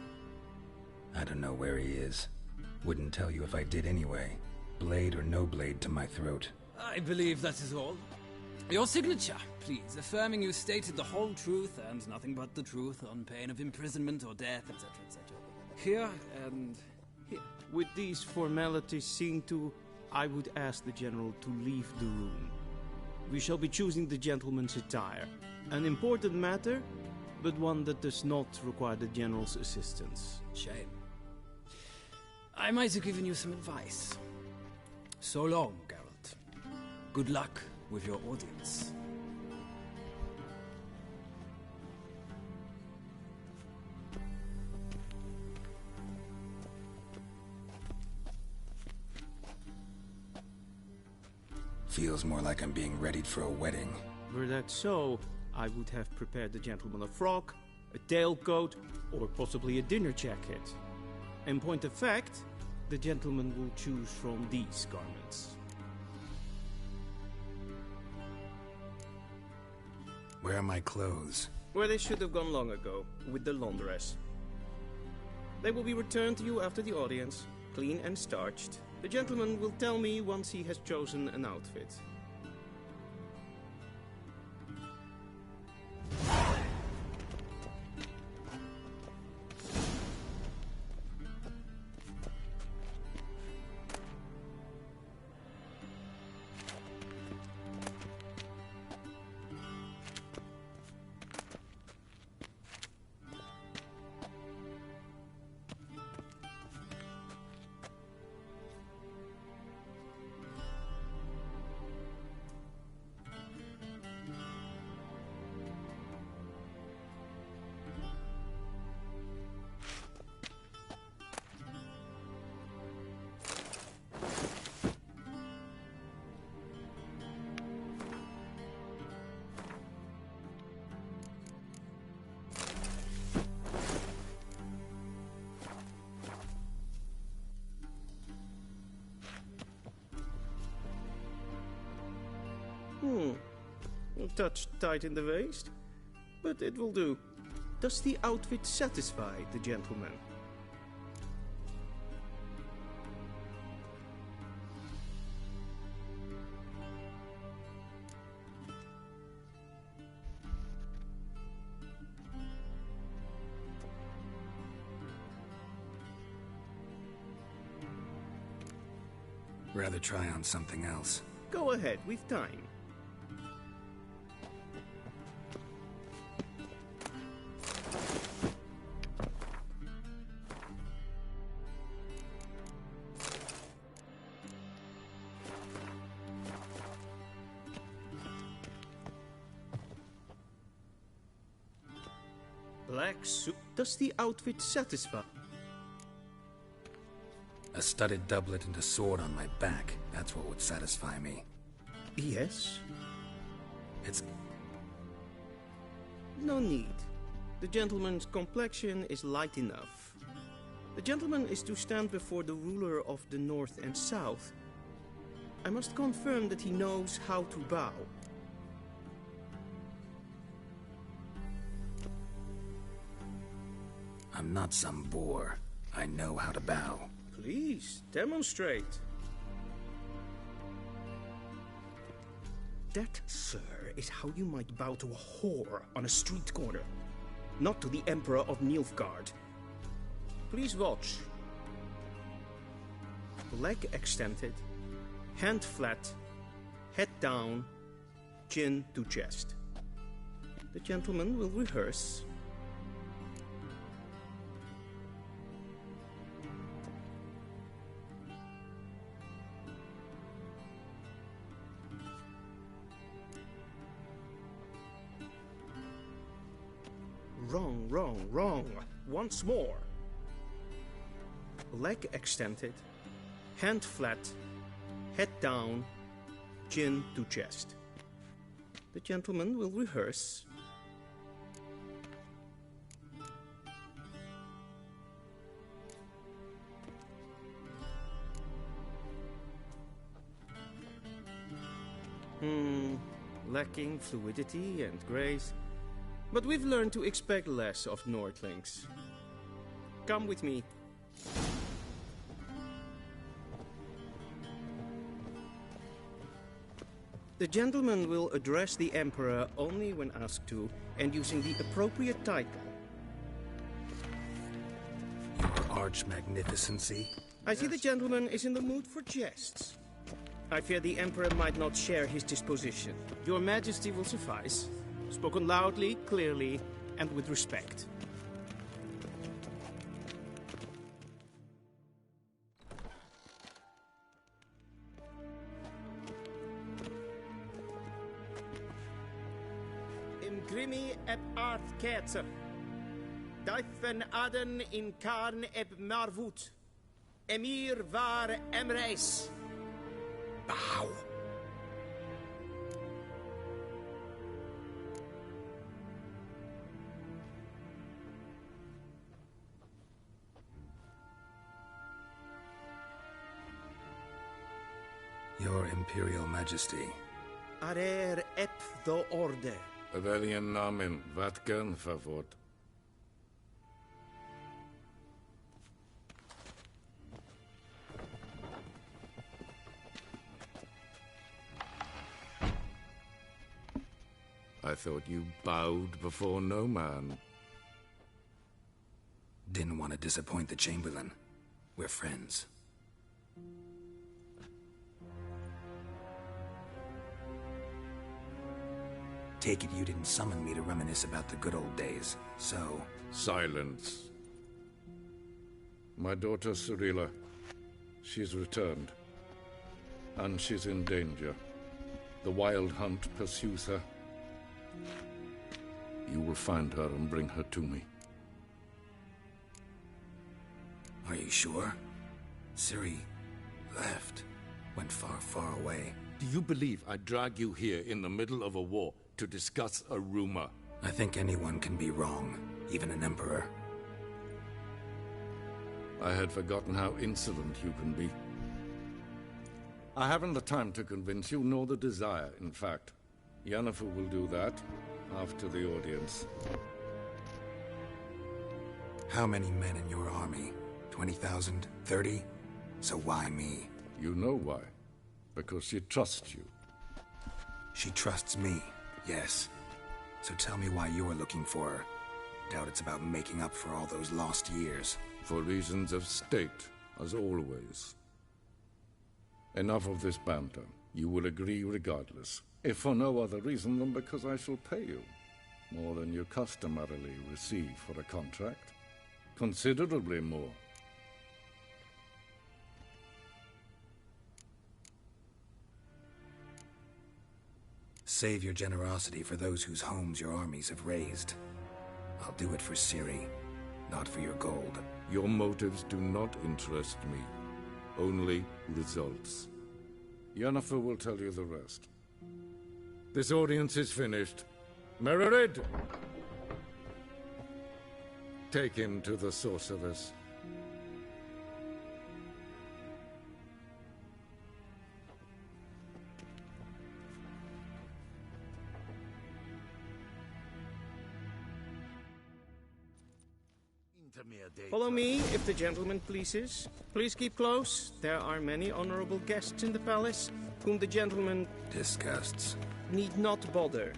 I don't know where he is. Wouldn't tell you if I did anyway. Blade or no blade to my throat. I believe that is all. Your signature, please, affirming you stated the whole truth and nothing but the truth on pain of imprisonment or death, etc., etc. Here and here. With these formalities seen to, I would ask the General to leave the room. We shall be choosing the gentleman's attire. An important matter, but one that does not require the General's assistance. Shame. I might have given you some advice. So long, Geralt. Good luck with your audience. Feels more like I'm being readied for a wedding. Were that so, I would have prepared the gentleman a frock, a tailcoat, or possibly a dinner jacket. In point of fact, the gentleman will choose from these garments. Where are my clothes? Where they should have gone long ago, with the laundress. They will be returned to you after the audience, clean and starched. The gentleman will tell me once he has chosen an outfit. A touch tight in the waist, but it will do. Does the outfit satisfy the gentleman? Rather try on something else. Go ahead, we've time. Black suit. Does the outfit satisfy? A studded doublet and a sword on my back. That's what would satisfy me. Yes? It's... No need. The gentleman's complexion is light enough. The gentleman is to stand before the ruler of the North and South. I must confirm that he knows how to bow. I'm not some boor. I know how to bow. Please, demonstrate. That, sir, is how you might bow to a whore on a street corner, not to the Emperor of Nilfgaard. Please watch. Leg extended, hand flat, head down, chin to chest. The gentleman will rehearse. Wrong, wrong, wrong. Once more. Leg extended, hand flat, head down, chin to chest. The gentleman will rehearse. Lacking fluidity and grace. But we've learned to expect less of Nordlings. Come with me. The gentleman will address the Emperor only when asked to, and using the appropriate title. Your Arch-Magnificency? I see the gentleman is in the mood for jests. I fear the Emperor might not share his disposition. Your Majesty will suffice. Spoken loudly, clearly, and with respect. Imgrimi eb Arthketzer. Daifen Aden in Karn eb Marvut. Emir var Emreis. Bow. Your Imperial Majesty. Arer ep the Orde. Welchen Namen? Wat gern favort? I thought you bowed before no man. Didn't want to disappoint the Chamberlain. We're friends. Take it you didn't summon me to reminisce about the good old days, so... Silence. My daughter Cirilla, she's returned. And she's in danger. The Wild Hunt pursues her. You will find her and bring her to me. Are you sure? Ciri left. Went far, far away. Do you believe I'd drag you here in the middle of a war to discuss a rumor? I think anyone can be wrong, even an emperor. I had forgotten how insolent you can be. I haven't the time to convince you, nor the desire, in fact. Yennefer will do that after the audience. How many men in your army? 20,000? 30? So why me? You know why. Because she trusts you. She trusts me, yes. So tell me why you're looking for her. Doubt it's about making up for all those lost years. For reasons of state, as always. Enough of this banter. You will agree regardless, if for no other reason than because I shall pay you. More than you customarily receive for a contract. Considerably more. Save your generosity for those whose homes your armies have razed. I'll do it for Ciri, not for your gold. Your motives do not interest me. Only results. Yennefer will tell you the rest. This audience is finished. Mererid! Take him to the sorceress. Follow me, if the gentleman pleases. Please keep close. There are many honorable guests in the palace, whom the gentleman... disgusts. ...need not bother.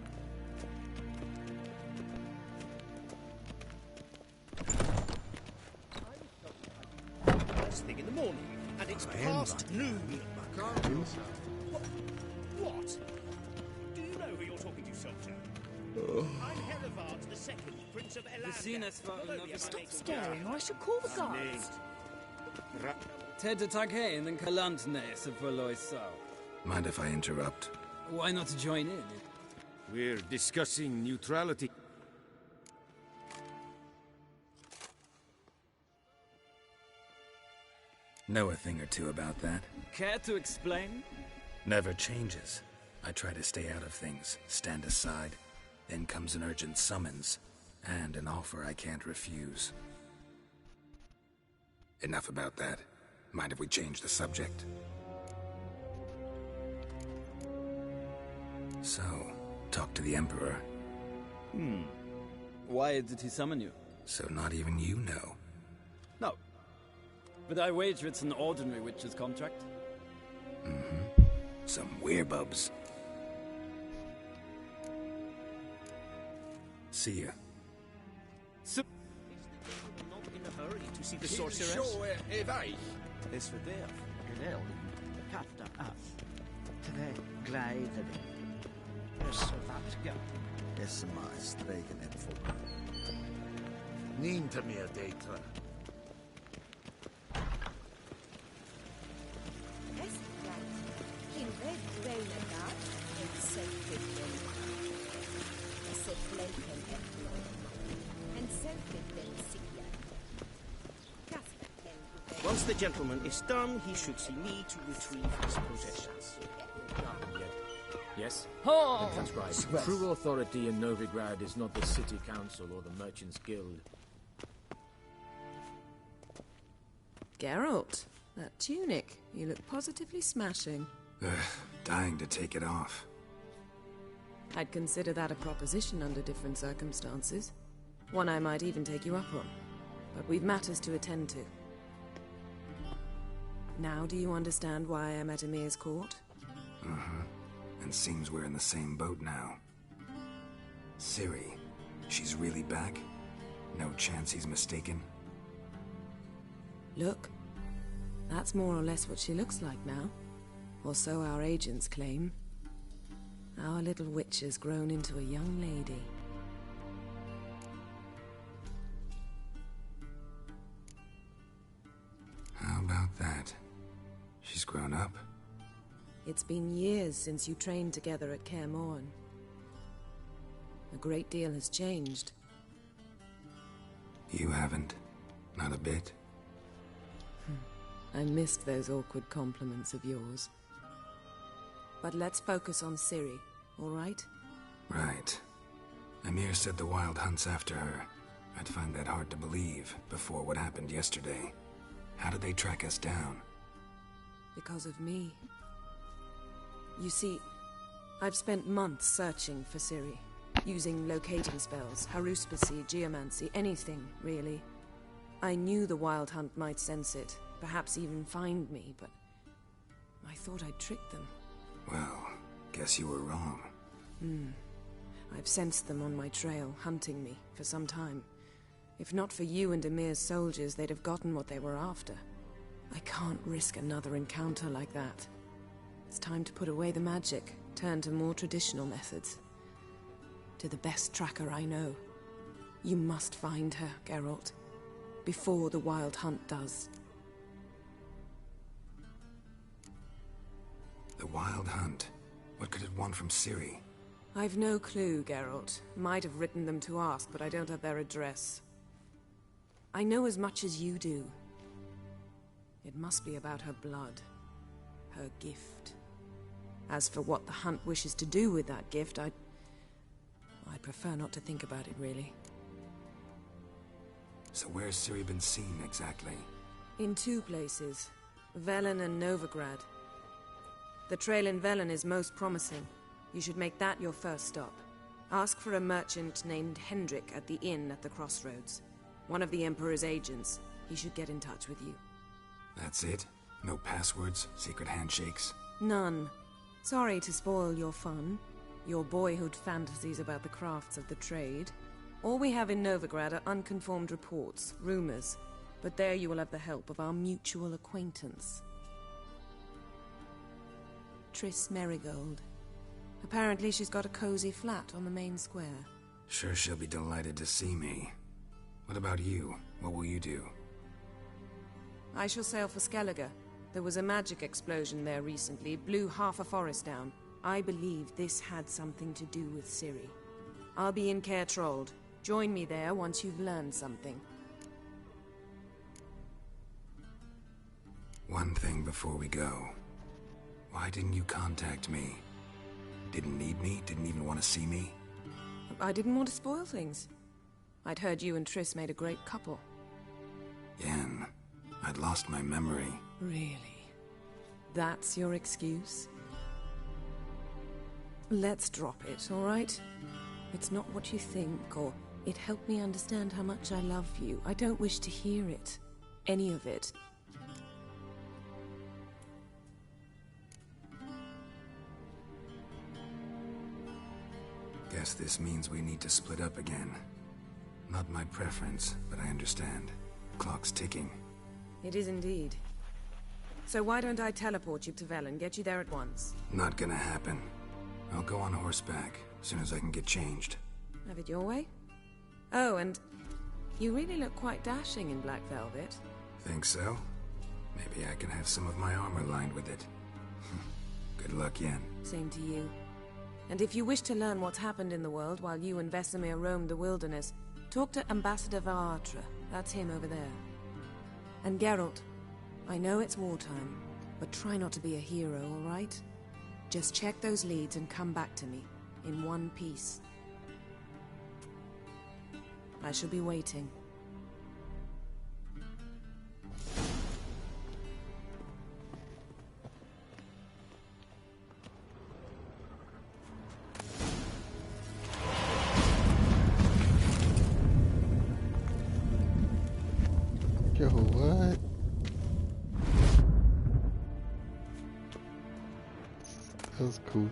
First thing in the morning, and it's past noon. What? Do you know who you're talking to, soldier? I'm Herivard II, Prince of Eladgar. Stop staring, or I shall call the guards. Ted Taghain and Kalantnes of Verloisau. Mind if I interrupt? Why not join in? We're discussing neutrality. Know a thing or two about that. Care to explain? Never changes. I try to stay out of things, stand aside. Then comes an urgent summons, and an offer I can't refuse. Enough about that. Mind if we change the subject? So, talk to the Emperor. Why did he summon you? So not even you know. No. But I wager it's an ordinary witch's contract. Mm-hmm. Some werebubs. See ya. So, not in a hurry to see the sorceress. Is for det glad kafta af. Tre gläder. Så vaska. SMS stregen info. Ninta mer data. Once the gentleman is done, he should see me to retrieve his possessions. Yes? Oh! That's right. True authority in Novigrad is not the city council or the merchants guild. Geralt, that tunic. You look positively smashing. Dying to take it off. I'd consider that a proposition under different circumstances. One I might even take you up on. But we've matters to attend to. Now do you understand why I'm at Emir's court? Uh-huh. And seems we're in the same boat now. Ciri, she's really back? No chance he's mistaken? Look, that's more or less what she looks like now. Or so our agents claim. Our little witch has grown into a young lady. How about that? She's grown up. It's been years since you trained together at Kaer Morhen. A great deal has changed. You haven't? Not a bit? I missed those awkward compliments of yours. But let's focus on Ciri, all right? Right. Emir said the Wild hunts after her. I'd find that hard to believe before what happened yesterday. How did they track us down? Because of me. You see, I've spent months searching for Ciri, using locating spells, haruspicy, geomancy, anything, really. I knew the Wild Hunt might sense it, perhaps even find me, but I thought I'd tricked them. Well, guess you were wrong. I've sensed them on my trail, hunting me, for some time. If not for you and Emir's soldiers, they'd have gotten what they were after. I can't risk another encounter like that. It's time to put away the magic, turn to more traditional methods. To the best tracker I know. You must find her, Geralt. Before the Wild Hunt does. The Wild Hunt? What could it want from Ciri? I've no clue, Geralt. Might have written them to ask, but I don't have their address. I know as much as you do. It must be about her blood. Her gift. As for what the Hunt wishes to do with that gift, I'd prefer not to think about it, really. So where's Ciri been seen, exactly? In 2 places. Velen and Novigrad. The trail in Velen is most promising. You should make that your first stop. Ask for a merchant named Hendrik at the inn at the crossroads. One of the Emperor's agents. He should get in touch with you. That's it? No passwords? Secret handshakes? None. Sorry to spoil your fun. Your boyhood fantasies about the crafts of the trade. All we have in Novigrad are unconfirmed reports, rumors. But there you will have the help of our mutual acquaintance. Triss Merigold. Apparently she's got a cozy flat on the main square. Sure she'll be delighted to see me. What about you? What will you do? I shall sail for Skellige. There was a magic explosion there recently, blew half a forest down. I believe this had something to do with Ciri. I'll be in Caer Trolde. Join me there once you've learned something. One thing before we go. Why didn't you contact me? Didn't need me? Didn't even want to see me? I didn't want to spoil things. I'd heard you and Triss made a great couple. Yen, I'd lost my memory. Really? That's your excuse? Let's drop it, all right? It's not what you think, or it helped me understand how much I love you. I don't wish to hear it. Any of it. Guess this means we need to split up again. Not my preference, but I understand. Clock's ticking. It is indeed. So why don't I teleport you to Velen, get you there at once? Not gonna happen. I'll go on horseback, as soon as I can get changed. Have it your way? Oh, and you really look quite dashing in black velvet. Think so? Maybe I can have some of my armor lined with it. Good luck, Yen. Same to you. And if you wish to learn what's happened in the world while you and Vesemir roamed the wilderness, talk to Ambassador Varatra. That's him over there. And Geralt, I know it's wartime, but try not to be a hero, all right? Just check those leads and come back to me, in one piece. I shall be waiting. Yo, what? That was cool.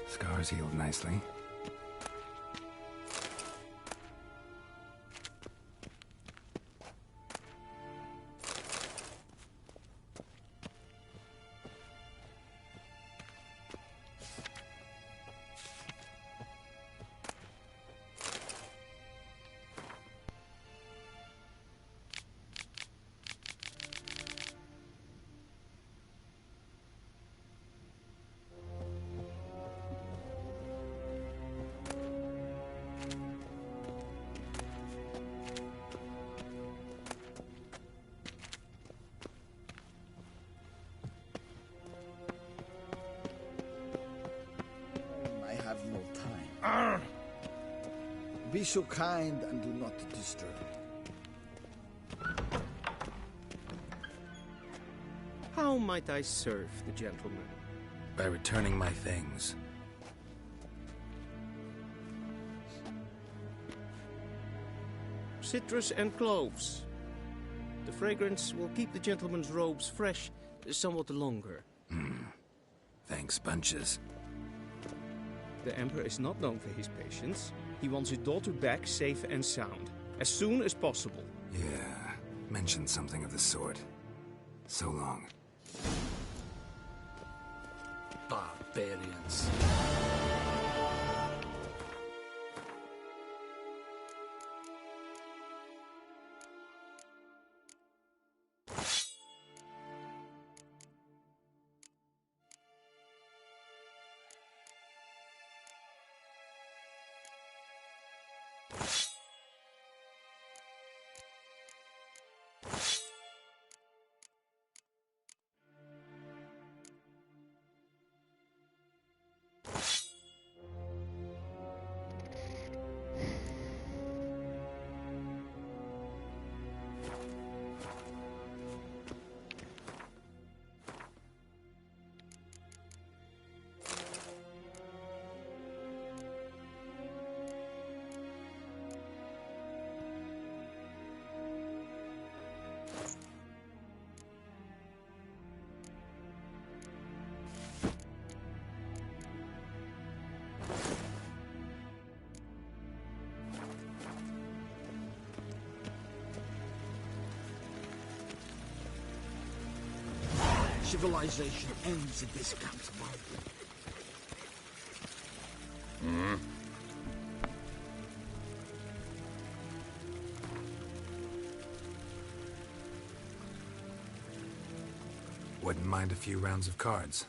Scars healed nicely. Be so kind and do not disturb. How might I serve the gentleman? By returning my things. Citrus and cloves. The fragrance will keep the gentleman's robes fresh somewhat longer. Thanks, bunches. The Emperor is not known for his patience. He wants his daughter back safe and sound, as soon as possible. Yeah, mentioned something of the sort. So long. Barbarians. Civilization ends at this campfire. Wouldn't mind a few rounds of cards.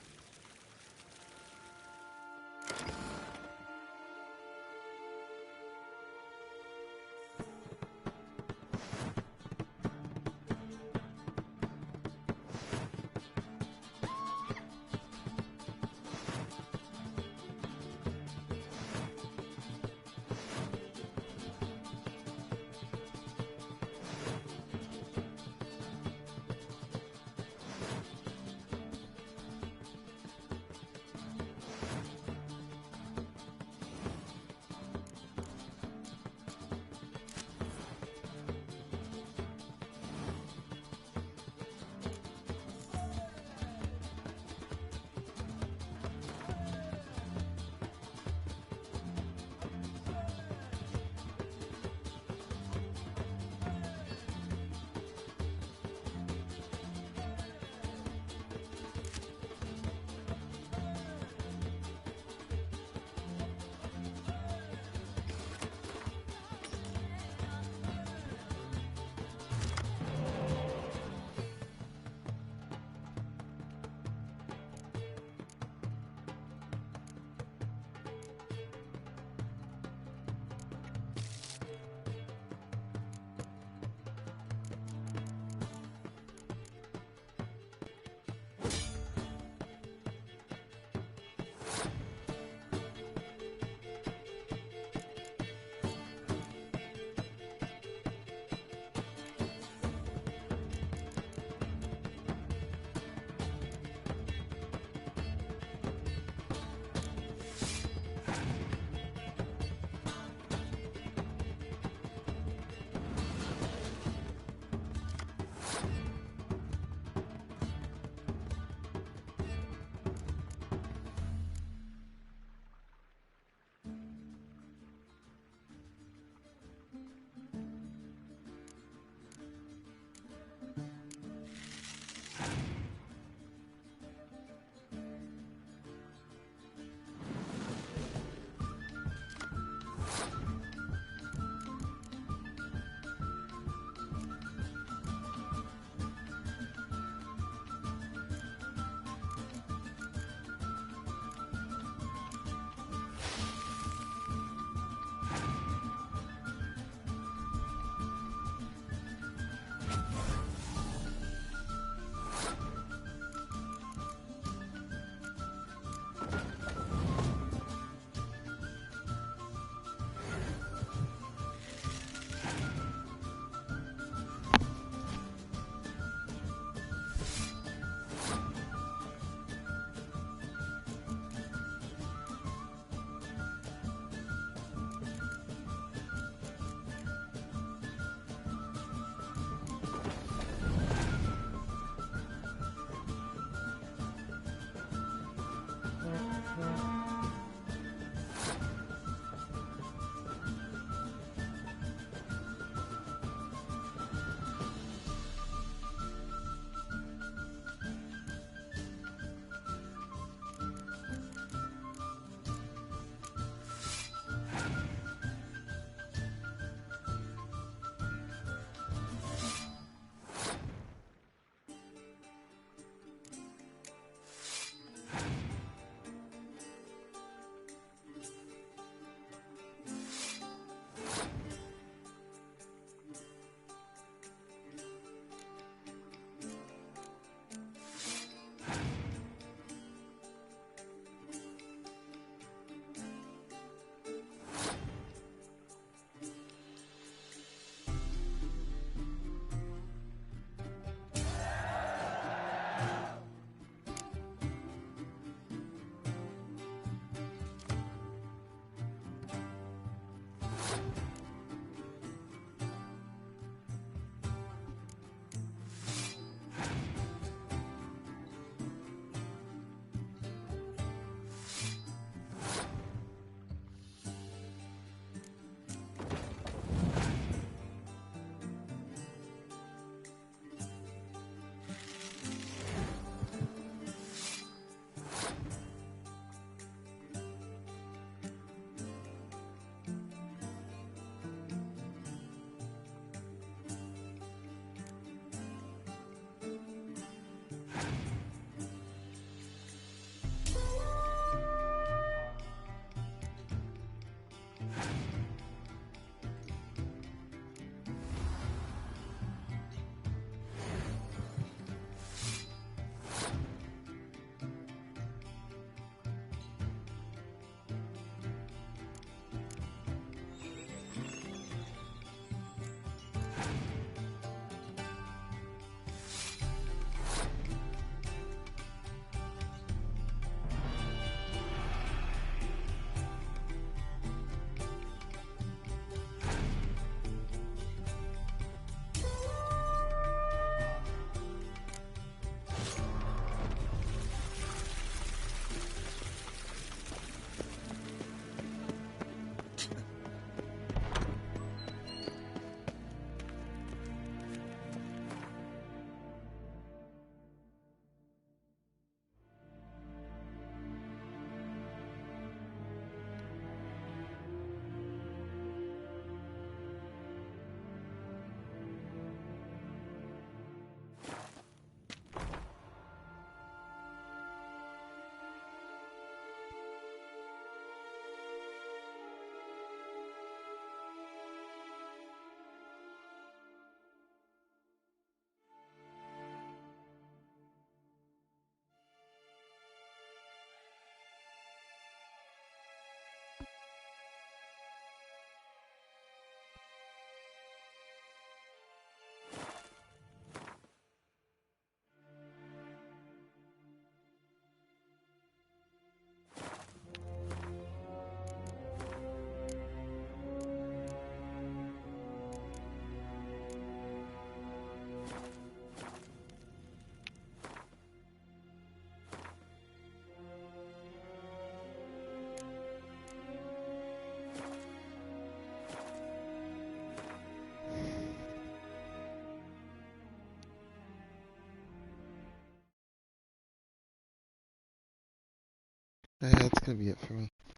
That's gonna be it for me.